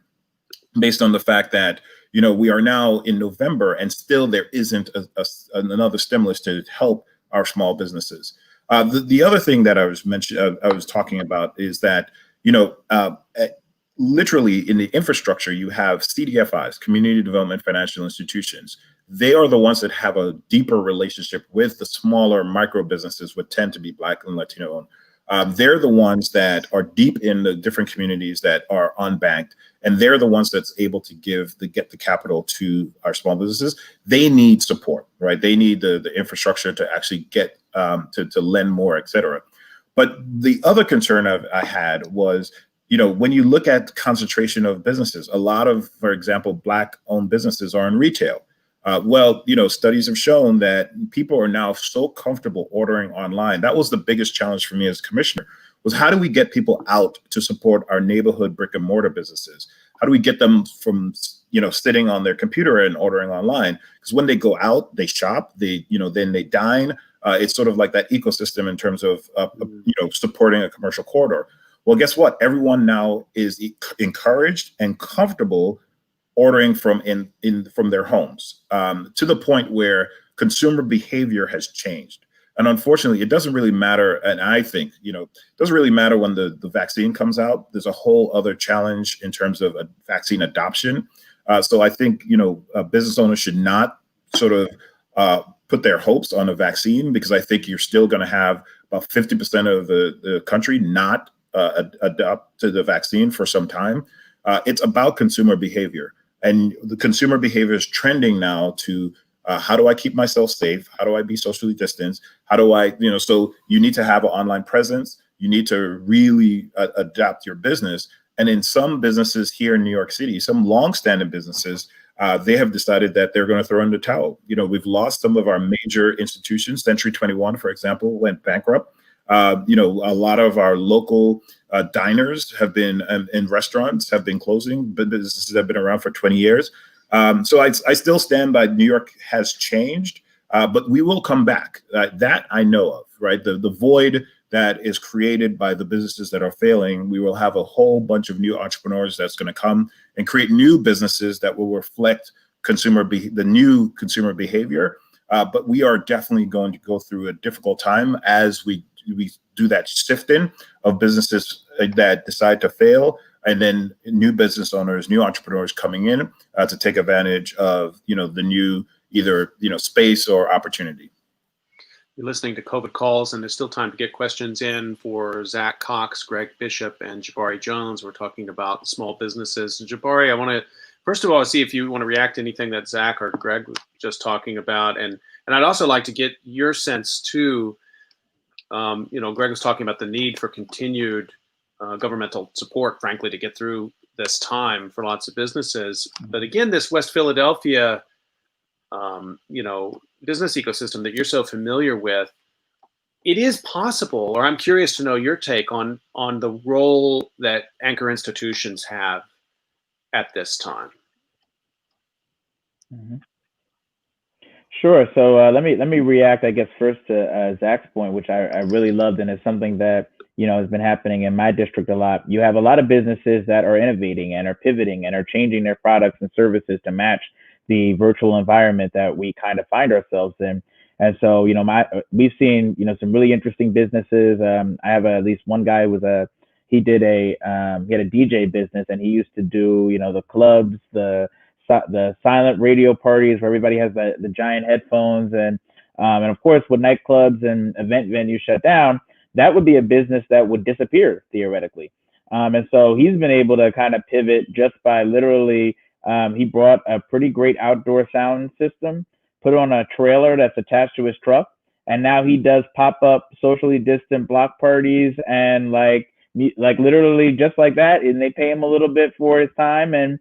based on the fact that, we are now in November and still there isn't another stimulus to help our small businesses. The other thing that I was talking about is that, literally in the infrastructure, you have CDFIs, community development financial institutions. They are the ones that have a deeper relationship with the smaller micro businesses, which tend to be Black and Latino owned. They're the ones that are deep in the different communities that are unbanked, and they're the ones that's able to get the capital to our small businesses. They need support, right? They need the infrastructure to actually get to lend more, et cetera. But the other concern I had was, when you look at concentration of businesses, a lot of, for example, Black-owned businesses are in retail. Studies have shown that people are now so comfortable ordering online. That was the biggest challenge for me as commissioner, was how do we get people out to support our neighborhood brick and mortar businesses? How do we get them from, sitting on their computer and ordering online? Because when they go out, they shop, then they dine. It's sort of like that ecosystem in terms of, supporting a commercial corridor. Well, guess what? Everyone now is encouraged and comfortable ordering from their homes, to the point where consumer behavior has changed. And unfortunately, it doesn't really matter. And I think, it doesn't really matter when the vaccine comes out. There's a whole other challenge in terms of a vaccine adoption. So I think, business owners should not sort of put their hopes on a vaccine, because I think you're still going to have about 50% of the country not adopt to the vaccine for some time. It's about consumer behavior. And the consumer behavior is trending now to how do I keep myself safe? How do I be socially distanced? How do I, so you need to have an online presence. You need to really adapt your business. And in some businesses here in New York City, some longstanding businesses, they have decided that they're going to throw in the towel. We've lost some of our major institutions. Century 21, for example, went bankrupt. A lot of our local diners have been and restaurants have been closing, but businesses have been around for 20 years. So I still stand by New York has changed, but we will come back. That I know of, right? The void that is created by the businesses that are failing, we will have a whole bunch of new entrepreneurs that's going to come and create new businesses that will reflect the new consumer behavior. But we are definitely going to go through a difficult time as we do that sifting of businesses that decide to fail, and then new business owners, new entrepreneurs coming in to take advantage of the new either space or opportunity. You're listening to COVID Calls, and there's still time to get questions in for Zach Cox, Greg Bishop, and Jabari Jones. We're talking about small businesses. And Jabari, I want to first of all see if you want to react to anything that Zach or Greg was just talking about, and I'd also like to get your sense too. Greg was talking about the need for continued governmental support, frankly, to get through this time for lots of businesses. But again, this West Philadelphia, business ecosystem that you're so familiar with, it is possible, or I'm curious to know your take on the role that anchor institutions have at this time. Mm-hmm. Sure. So let me react, I guess, first to Zach's point, which I really loved, and it's something that has been happening in my district a lot. You have a lot of businesses that are innovating and are pivoting and are changing their products and services to match the virtual environment that we kind of find ourselves in. And so, we've seen, some really interesting businesses. I have at least one guy he had a DJ business, and he used to do, the clubs, the silent radio parties where everybody has the giant headphones. And of course, with nightclubs and event venues shut down, that would be a business that would disappear theoretically. And so he's been able to kind of pivot just by literally, he brought a pretty great outdoor sound system, put it on a trailer that's attached to his truck, and now he does pop-up socially distant block parties and like literally just like that, and they pay him a little bit for his time, and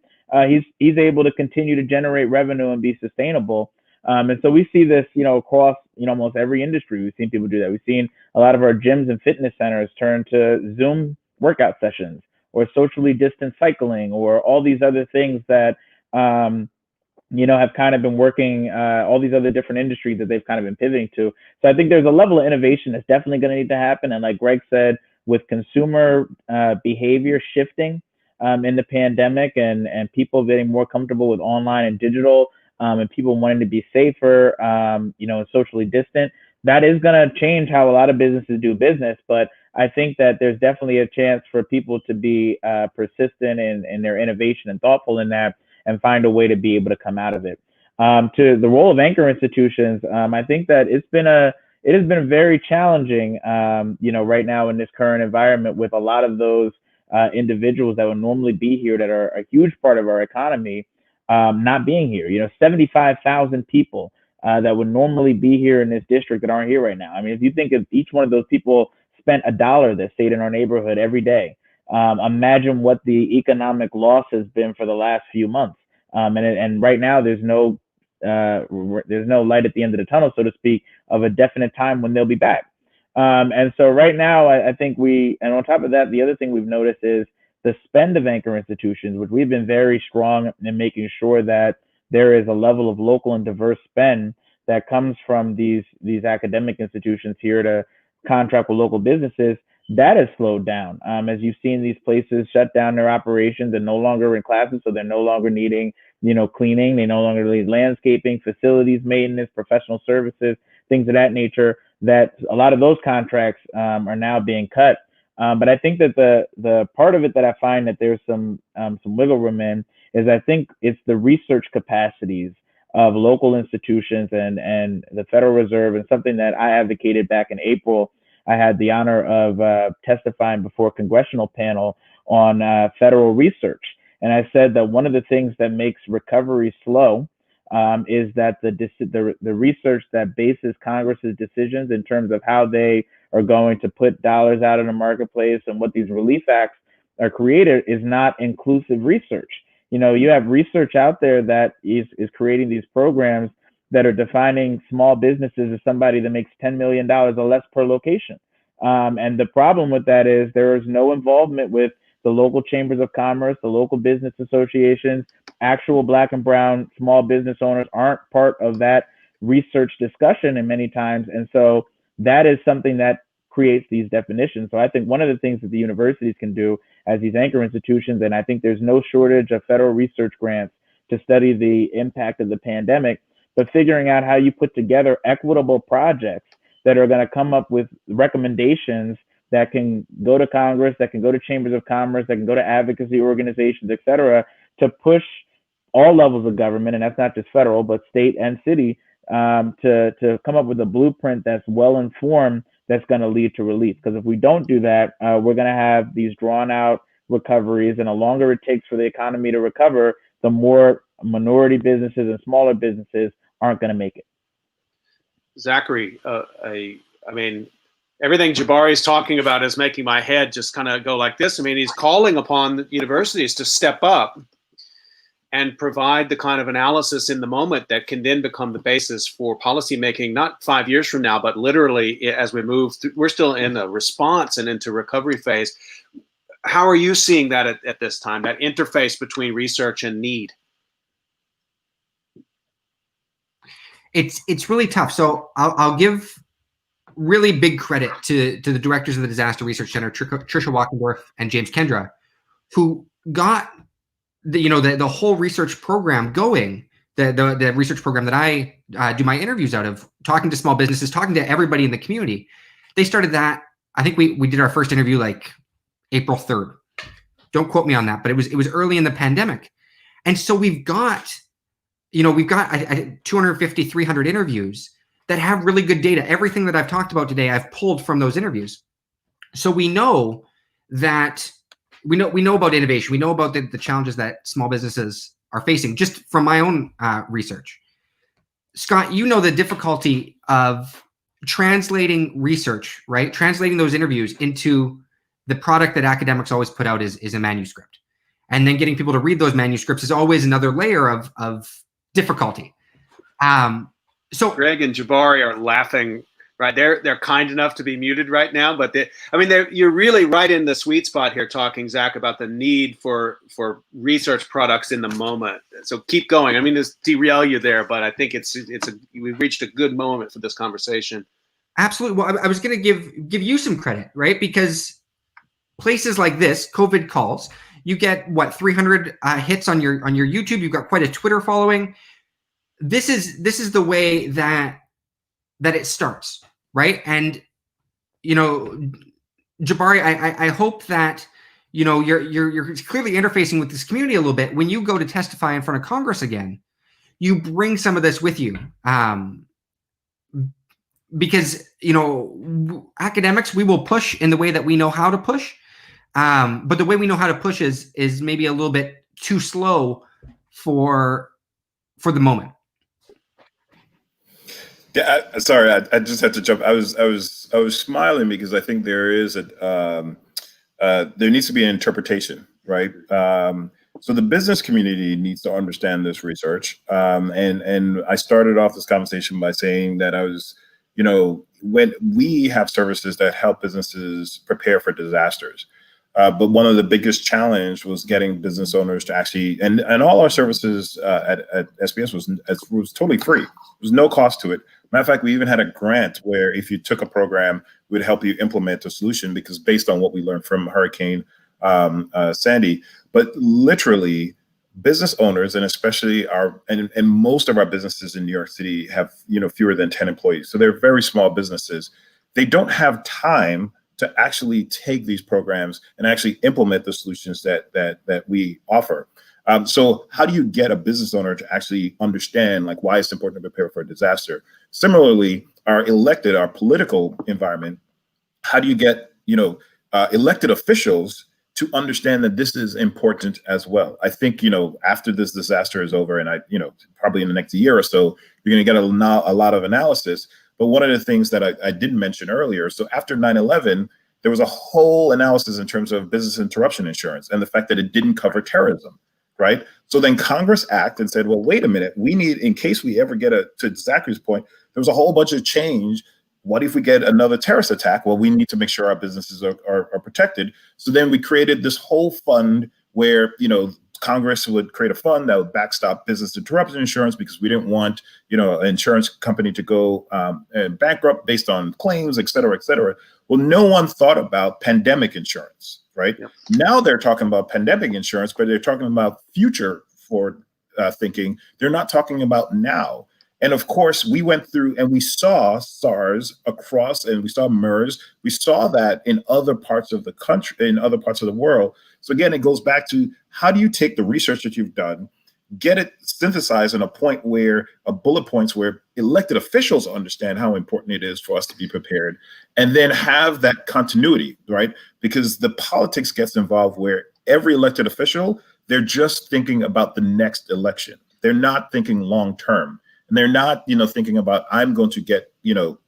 he's able to continue to generate revenue and be sustainable. And so we see this, across, almost every industry. We've seen people do that. We've seen a lot of our gyms and fitness centers turn to Zoom workout sessions or socially distant cycling or all these other things that, have kind of been working, all these other different industries that they've kind of been pivoting to. So I think there's a level of innovation that's definitely going to need to happen. And like Greg said, with consumer behavior shifting in the pandemic and people getting more comfortable with online and digital, and people wanting to be safer, and socially distant, that is going to change how a lot of businesses do business. But I think that there's definitely a chance for people to be persistent in their innovation and thoughtful in that and find a way to be able to come out of it. To the role of anchor institutions, I think that it has been very challenging, right now in this current environment with a lot of those individuals that would normally be here that are a huge part of our economy not being here. 75,000 people that would normally be here in this district that aren't here right now. I mean, if you think of each one of those people spent $1 that stayed in our neighborhood every day, imagine what the economic loss has been for the last few months. And right now there's no light at the end of the tunnel, so to speak, of a definite time when they'll be back. And so right now, I think and on top of that, the other thing we've noticed is the spend of anchor institutions, which we've been very strong in making sure that there is a level of local and diverse spend that comes from these academic institutions here to contract with local businesses. That has slowed down. As you've seen these places shut down their operations and no longer in classes, so they're no longer needing, cleaning. They no longer need landscaping, facilities maintenance, professional services, things of that nature. That a lot of those contracts are now being cut. But I think that the part of it that I find that there's some wiggle room in is I think it's the research capacities of local institutions and the Federal Reserve, and something that I advocated back in April. I had the honor of testifying before a congressional panel on federal research. And I said that one of the things that makes recovery slow is that the research that bases Congress's decisions in terms of how they are going to put dollars out in the marketplace and what these relief acts are created is not inclusive research. You have research out there that is creating these programs that are defining small businesses as somebody that makes $10 million or less per location. And the problem with that is there is no involvement with the local chambers of commerce, the local business associations. Actual Black and brown small business owners aren't part of that research discussion in many times. And so that is something that creates these definitions. So I think one of the things that the universities can do as these anchor institutions, and I think there's no shortage of federal research grants to study the impact of the pandemic, but figuring out how you put together equitable projects that are going to come up with recommendations that can go to Congress, that can go to chambers of commerce, that can go to advocacy organizations, et cetera, to push all levels of government, and that's not just federal, but state and city, to come up with a blueprint that's well informed, that's going to lead to relief. Because if we don't do that, we're going to have these drawn out recoveries, and the longer it takes for the economy to recover, the more minority businesses and smaller businesses aren't going to make it. Zachary, I mean, everything Jabari is talking about is making my head just kind of go like this. I mean, he's calling upon the universities to step up and provide the kind of analysis in the moment that can then become the basis for policymaking, not 5 years from now, but literally as we move through. We're still in the response and into recovery phase. How are you seeing that at this time, that interface between research and need? It's really tough. So I'll give really big credit to the directors of the Disaster Research Center, Tricia Walkendorf and James Kendra, who got the whole research program going, the research program that I do my interviews out of, talking to small businesses, talking to everybody in the community. They started that. I think we did our first interview like April 3rd. Don't quote me on that, but it was early in the pandemic. And so we've got 250, 300 interviews that have really good data. Everything that I've talked about today, I've pulled from those interviews. So we know that we know about innovation. We know about the challenges that small businesses are facing, just from my own research. Scott, you know the difficulty of translating research, right? Translating those interviews into the product that academics always put out is a manuscript. And then getting people to read those manuscripts is always another layer of difficulty. So Greg and Jabari are laughing, right? They're kind enough to be muted right now, but you're really right in the sweet spot here, talking, Zach, about the need for research products in the moment. So keep going. I mean, to derail you there, but I think we've reached a good moment for this conversation. Absolutely. Well, I was going to give you some credit, right? Because places like this, COVID calls, you get 300 hits on your YouTube. You've got quite a Twitter following. This is the way that it starts, right? And Jabari, I hope that you're clearly interfacing with this community a little bit. When you go to testify in front of Congress again, you bring some of this with you, because academics, we will push in the way that we know how to push, but the way we know how to push is maybe a little bit too slow for the moment. Yeah, sorry, I just had to jump. I was smiling because I think there needs to be an interpretation, right? So the business community needs to understand this research. And I started off this conversation by saying that I was, when we have services that help businesses prepare for disasters. But one of the biggest challenge was getting business owners to actually, and all our services at SBS was totally free. There was no cost to it. Matter of fact, we even had a grant where if you took a program, we would help you implement a solution, because based on what we learned from Hurricane Sandy. But literally, business owners, and especially and most of our businesses in New York City have fewer than 10 employees. So they're very small businesses. They don't have time to actually take these programs and actually implement the solutions that we offer. So how do you get a business owner to actually understand why it's important to prepare for a disaster? Similarly, our political environment, how do you get elected officials to understand that this is important as well. I think, after this disaster is over, and probably in the next year or so, you're going to get a lot of analysis. But one of the things that I didn't mention earlier, so after 9/11, there was a whole analysis in terms of business interruption insurance and the fact that it didn't cover terrorism, right? So then Congress acted and said, well, wait a minute, we need, in case we ever get to Zachary's point, there was a whole bunch of change. What if we get another terrorist attack? Well, we need to make sure our businesses are protected. So then we created this whole fund where, Congress would create a fund that would backstop business interruption insurance because we didn't want, an insurance company to go bankrupt based on claims, et cetera, et cetera. Well, no one thought about pandemic insurance, right? Yep. Now they're talking about pandemic insurance, but they're talking about future forward thinking. They're not talking about now. And of course, we went through and we saw SARS across, and we saw MERS. We saw that in other parts of the country, in other parts of the world. So again, it goes back to how do you take the research that you've done, get it synthesized in a bullet points where elected officials understand how important it is for us to be prepared, and then have that continuity, right? Because the politics gets involved where every elected official, they're just thinking about the next election. They're not thinking long term. And they're not, thinking about, I'm going to get,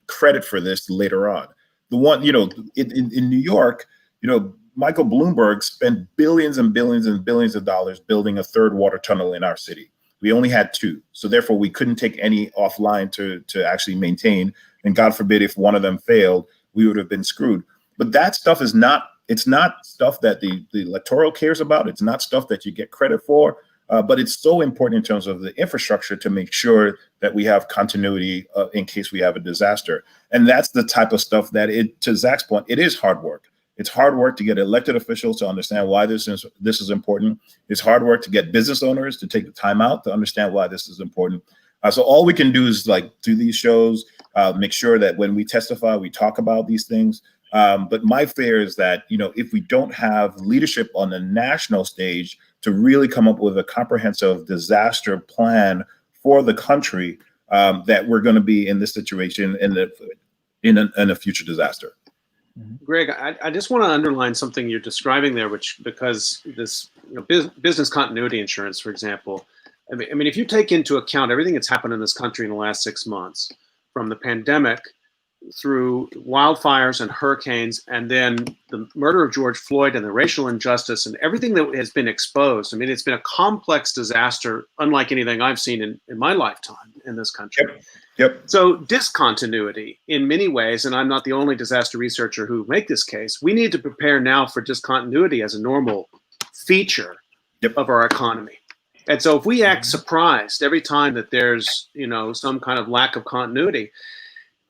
credit for this later on. The one, in New York, Michael Bloomberg spent billions and billions and billions of dollars building a third water tunnel in our city. We only had 2. So therefore, we couldn't take any offline to actually maintain. And God forbid, if one of them failed, we would have been screwed. But that stuff it's not stuff that the electoral cares about. It's not stuff that you get credit for. But it's so important in terms of the infrastructure to make sure that we have continuity in case we have a disaster. And that's the type of stuff that, to Zach's point, it is hard work. It's hard work to get elected officials to understand why this is important. It's hard work to get business owners to take the time out to understand why this is important. So all we can do is do these shows, make sure that when we testify, we talk about these things. But my fear is that, if we don't have leadership on the national stage to really come up with a comprehensive disaster plan for the country, that we're going to be in this situation in a future disaster. Greg, I just want to underline something you're describing there, because this business continuity insurance, for example, I mean, if you take into account everything that's happened in this country in the last 6 months, from the pandemic through wildfires and hurricanes, and then the murder of George Floyd and the racial injustice and everything that has been exposed. I mean, it's been a complex disaster, unlike anything I've seen in my lifetime in this country. Yep. So discontinuity in many ways, and I'm not the only disaster researcher who make this case, we need to prepare now for discontinuity as a normal feature of our economy. And so if we act surprised every time that there's, some kind of lack of continuity,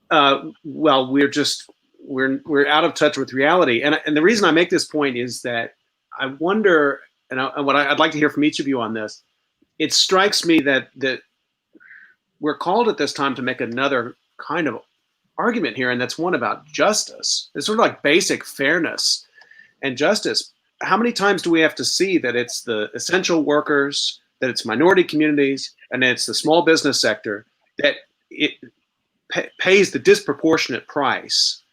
well, we're out of touch with reality. And the reason I make this point is that I wonder, and what I'd like to hear from each of you on this, it strikes me that we're called at this time to make another kind of argument here, and that's one about justice. It's sort of like basic fairness and justice. How many times do we have to see that it's the essential workers, that it's minority communities, and it's the small business sector that it pays the disproportionate price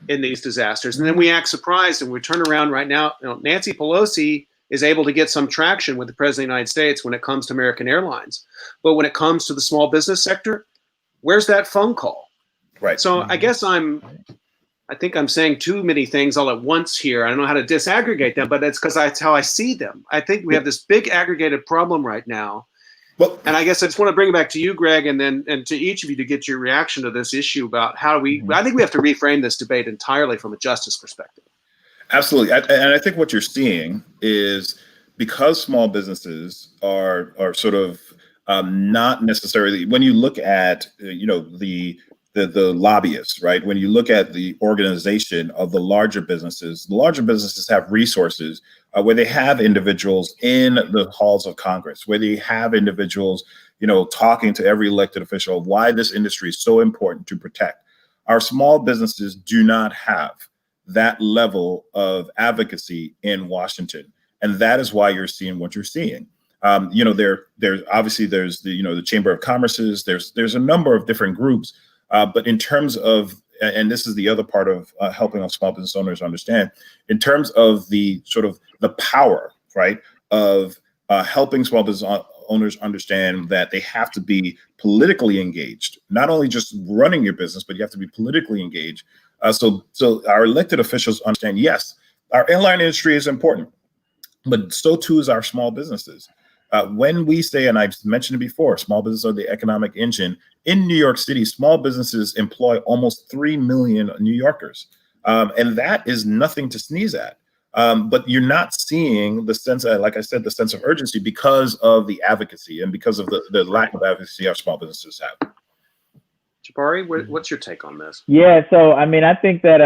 in these disasters? And then we act surprised and we turn around right now. Nancy Pelosi is able to get some traction with the president of the United States when it comes to American Airlines. But when it comes to the small business sector, where's that phone call? Right. So I guess I think I'm saying too many things all at once here. I don't know how to disaggregate them, but it's because that's how I see them. I think we have this big aggregated problem right now. Well, and I guess I just want to bring it back to you, Greg, and to each of you to get your reaction to this issue about how do we, I think we have to reframe this debate entirely from a justice perspective. Absolutely. And I think what you're seeing is because small businesses are sort of not necessarily, when you look at, the lobbyists, right? When you look at the organization of the larger businesses have resources where they have individuals in the halls of Congress, where they have individuals, talking to every elected official of why this industry is so important to protect. Our small businesses do not have that level of advocacy in Washington. And that is why you're seeing what you're seeing. There's obviously the Chamber of Commerce's, there's a number of different groups. But in terms of and this is the other part of helping our small business owners understand, in terms of the sort of the power, right, of helping small business owners understand that they have to be politically engaged, not only just running your business, but you have to be politically engaged. So our elected officials understand, yes, our airline industry is important, but so too is our small businesses. When we say, and I've mentioned it before, small businesses are the economic engine. In New York City, small businesses employ almost 3 million New Yorkers. And that is nothing to sneeze at. But you're not seeing the sense, like I said, the sense of urgency because of the advocacy and because of the lack of advocacy our small businesses have. Jabari, what's your take on this? Yeah, so I mean, I think that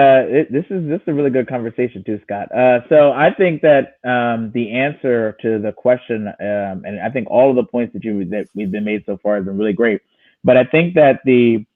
this is a really good conversation too, Scott. So I think that the answer to the question, and I think all of the points that we've been made so far have been really great. But I think that the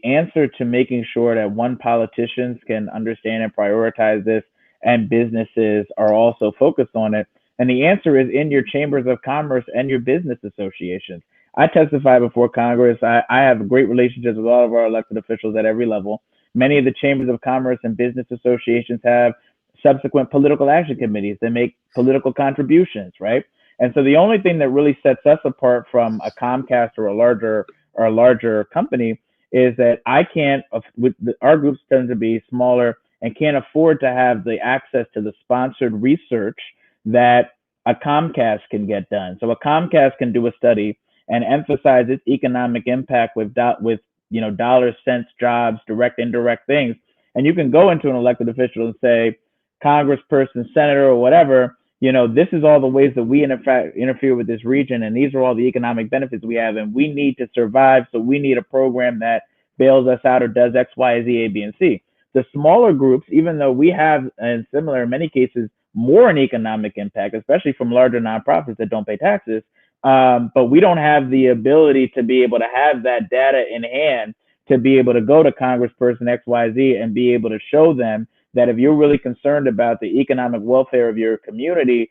answer to making sure that politicians can understand and prioritize this, and businesses are also focused on it, and the answer is in your chambers of commerce and your business associations. I testify before Congress. I have great relationships with all of our elected officials at every level. Many of the chambers of commerce and business associations have subsequent political action committees that make political contributions, right? And so the only thing that really sets us apart from a Comcast or a larger company is that our groups tend to be smaller and can't afford to have the access to the sponsored research that a Comcast can get done. So a Comcast can do a study and emphasize its economic impact with dollars, cents, jobs, direct, indirect things. And you can go into an elected official and say, congressperson, senator, or whatever, this is all the ways that we interfere with this region, and these are all the economic benefits we have, and we need to survive, so we need a program that bails us out or does X, Y, Z, A, B, and C. The smaller groups, even though we have, and similar in many cases, more an economic impact, especially from larger nonprofits that don't pay taxes, but we don't have the ability to be able to have that data in hand to be able to go to Congressperson XYZ and be able to show them that if you're really concerned about the economic welfare of your community,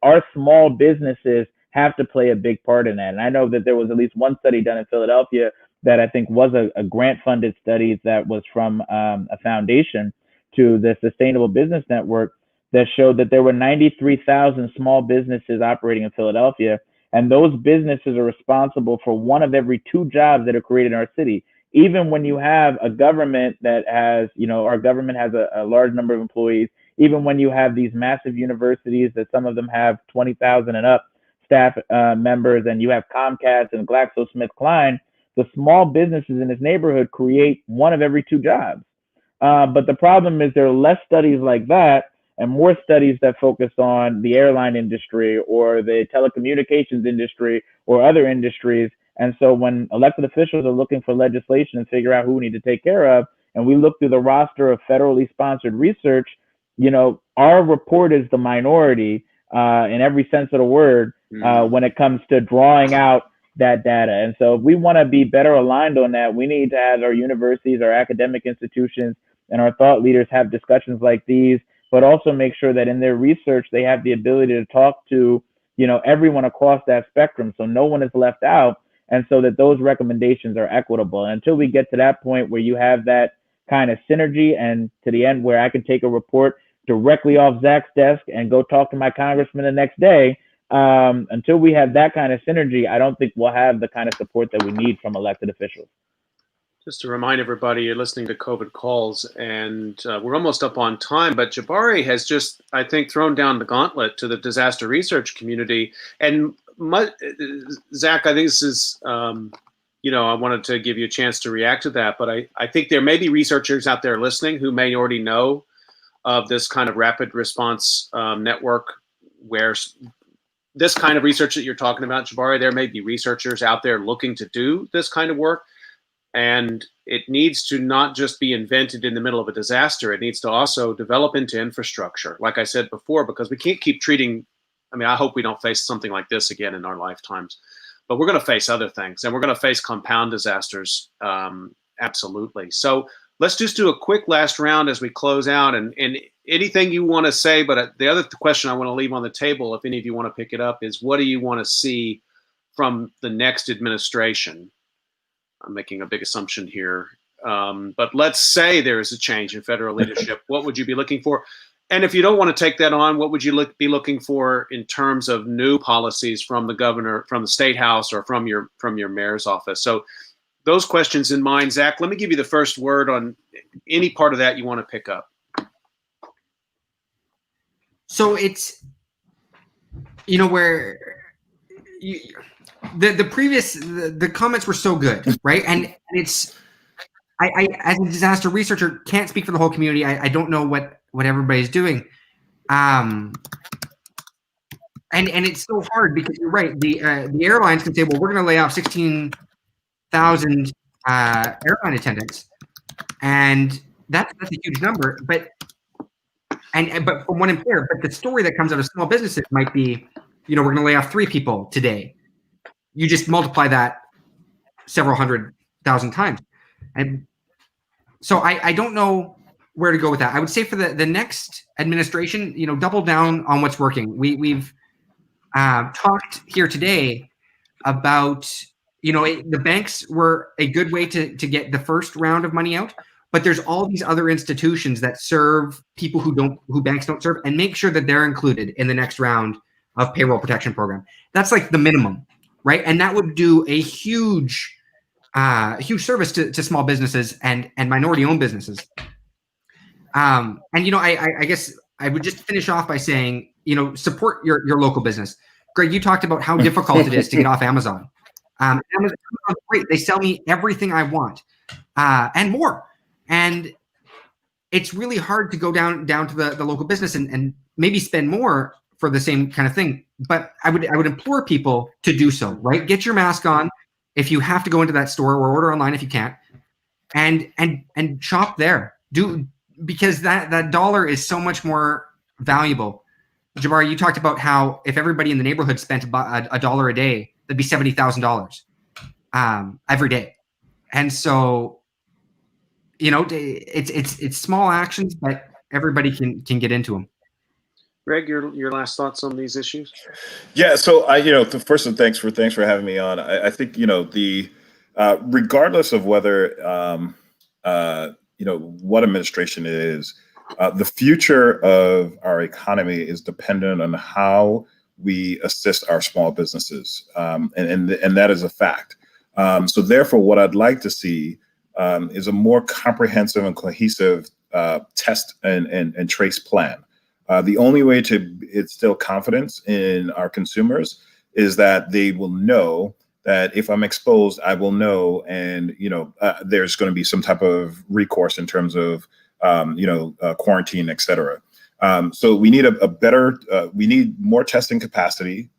our small businesses have to play a big part in that. And I know that there was at least one study done in Philadelphia that I think was a grant-funded study that was from a foundation to the Sustainable Business Network that showed that there were 93,000 small businesses operating in Philadelphia, and those businesses are responsible for 1 of every 2 jobs that are created in our city. Even when you have a government that has, our government has a large number of employees, even when you have these massive universities that some of them have 20,000 and up staff members, and you have Comcast and GlaxoSmithKline, the small businesses in this neighborhood create 1 of every 2 jobs. But the problem is there are less studies like that and more studies that focus on the airline industry or the telecommunications industry or other industries. And so when elected officials are looking for legislation and figure out who we need to take care of, and we look through the roster of federally sponsored research, our report is the minority in every sense of the word when it comes to drawing out that data. And so if we want to be better aligned on that, we need to have our universities, our academic institutions, and our thought leaders have discussions like these, but also make sure that in their research, they have the ability to talk to, everyone across that spectrum. So no one is left out. And so that those recommendations are equitable. And until we get to that point where you have that kind of synergy, and to the end where I can take a report directly off Zach's desk and go talk to my congressman the next day, until we have that kind of synergy, I don't think we'll have the kind of support that we need from elected officials. Just to remind everybody, you're listening to COVID Calls, and we're almost up on time, but Jabari has just, I think, thrown down the gauntlet to the disaster research community. And Zach, I think this is, I wanted to give you a chance to react to that, but I think there may be researchers out there listening who may already know of this kind of rapid response network where this kind of research that you're talking about, Jabari, there may be researchers out there looking to do this kind of work. And it needs to not just be invented in the middle of a disaster. It needs to also develop into infrastructure, like I said before, because we can't keep treating, I hope we don't face something like this again in our lifetimes, but we're going to face other things, and we're going to face compound disasters. Absolutely. So let's just do a quick last round as we close out, and anything you want to say. But the other question I want to leave on the table, if any of you want to pick it up, is what do you want to see from the next administration? I'm making a big assumption here. But let's say there is a change in federal leadership. What would you be looking for? And if you don't want to take that on, what would you be looking for in terms of new policies from the governor, from the state house, or from your mayor's office? So those questions in mind. Zach, let me give you the first word on any part of that you want to pick up. So it's, where the previous, the comments were so good, right? And it's, I as a disaster researcher can't speak for the whole community. I don't know what everybody's doing. And it's so hard because you're right. The airlines can say, well, we're going to lay off 16,000 airline attendants, and that's a huge number. But from one employer, but the story that comes out of small businesses might be, we're going to lay off 3 people today. You just multiply that several 100,000 times, and so I don't know where to go with that. I would say for the next administration, double down on what's working. We've talked here today about, the banks were a good way to get the first round of money out, but there's all these other institutions that serve people who banks don't serve, and make sure that they're included in the next round of payroll protection program. That's like the minimum, right? And that would do a huge service to small businesses and minority-owned businesses. I guess I would just finish off by saying, support your local business. Greg, you talked about how difficult it is to get off Amazon. Amazon's great. They sell me everything I want and more. And it's really hard to go down to the local business and maybe spend more for the same kind of thing. But I would implore people to do so, right? Get your mask on if you have to go into that store, or order online if you can't, and shop there. Because that dollar is so much more valuable. Jabbar, you talked about how if everybody in the neighborhood spent about $1 a day, that'd be $70,000 every day. And so, it's small actions, but everybody can get into them. Greg, your last thoughts on these issues? Yeah. So first of all, thanks for having me on. I think regardless of whether what administration it is, the future of our economy is dependent on how we assist our small businesses, and that is a fact. So therefore, what I'd like to see is a more comprehensive and cohesive test and trace plan. The only way to instill confidence in our consumers is that they will know that if I'm exposed, I will know, and there's going to be some type of recourse in terms of quarantine, et cetera. So we need we need more testing capacity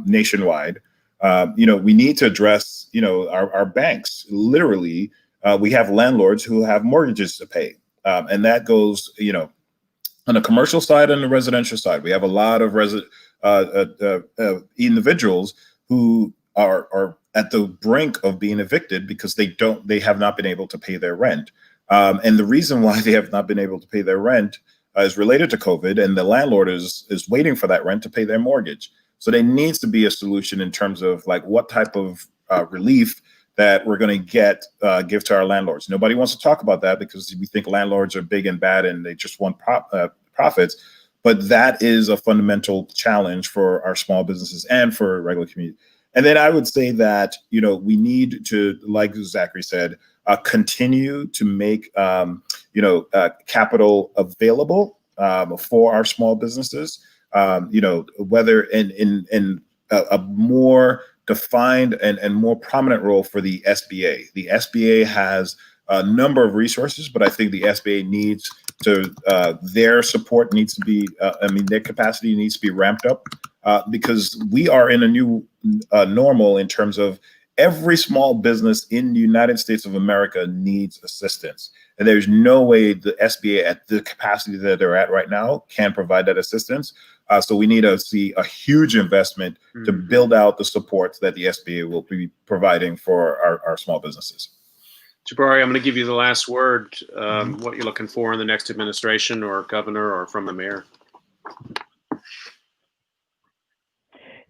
nationwide. We need to address our banks. Literally, we have landlords who have mortgages to pay, and that goes on the commercial side and the residential side. We have a lot of individuals who are at the brink of being evicted because they have not been able to pay their rent. And the reason why they have not been able to pay their rent is related to COVID, and the landlord is waiting for that rent to pay their mortgage. So there needs to be a solution in terms of like what type of relief that we're going to give to our landlords. Nobody wants to talk about that because we think landlords are big and bad and they just want profits. But that is a fundamental challenge for our small businesses and for regular community. And then I would say that, we need to, like Zachary said, continue to make, capital available for our small businesses, whether in a more defined and more prominent role for the SBA. The SBA has a number of resources, but I think the SBA needs to, their support needs to be, their capacity needs to be ramped up because we are in a new normal in terms of every small business in the United States of America needs assistance. And there's no way the SBA at the capacity that they're at right now can provide that assistance. So we need to see a huge investment to build out the supports that the SBA will be providing for our small businesses. Jabari, I'm going to give you the last word. What you're looking for in the next administration or governor or from the mayor?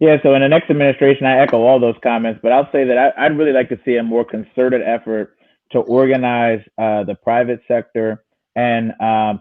Yeah, so in the next administration, I echo all those comments, but I'll say that I'd really like to see a more concerted effort to organize the private sector and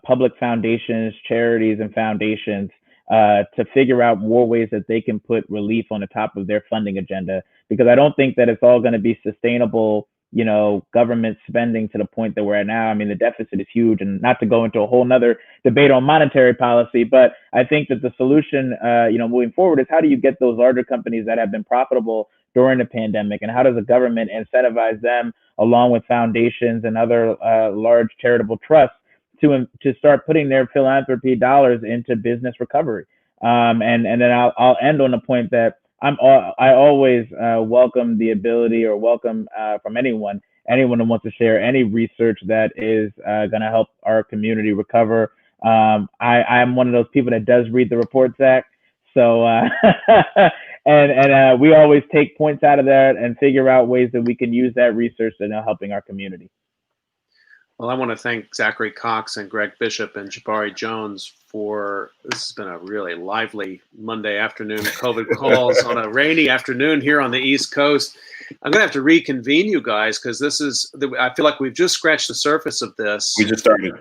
public foundations, charities, and foundations to figure out more ways that they can put relief on the top of their funding agenda. Because I don't think that it's all going to be sustainable, you know, government spending to the point that we're at now. I mean, the deficit is huge, and not to go into a whole nother debate on monetary policy, but I think that the solution, you know, moving forward is how do you get those larger companies that have been profitable during the pandemic, and how does the government incentivize them along with foundations and other large charitable trusts to start putting their philanthropy dollars into business recovery. And then I'll end on the point that I always welcome the ability or welcome from anyone who wants to share any research that is going to help our community recover. I'm one of those people that does read the report, Zach. So and we always take points out of that and figure out ways that we can use that research in helping our community. Well, I want to thank Zachary Cox and Greg Bishop and Jabari Jones for, this has been a really lively Monday afternoon COVID calls on a rainy afternoon here on the East Coast. I'm going to have to reconvene you guys because I feel like we've just scratched the surface of this. We just started.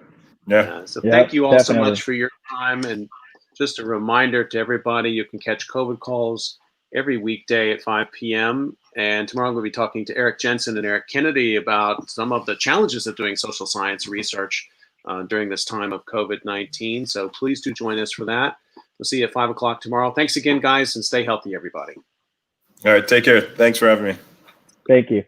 Yeah. So thank you all definitely so much for your time. And just a reminder to everybody, you can catch COVID calls every weekday at 5 p.m. And tomorrow I'm going to be talking to Eric Jensen and Eric Kennedy about some of the challenges of doing social science research during this time of COVID-19. So please do join us for that. We'll see you at 5 o'clock tomorrow. Thanks again, guys, and stay healthy, everybody. All right. Take care. Thanks for having me. Thank you.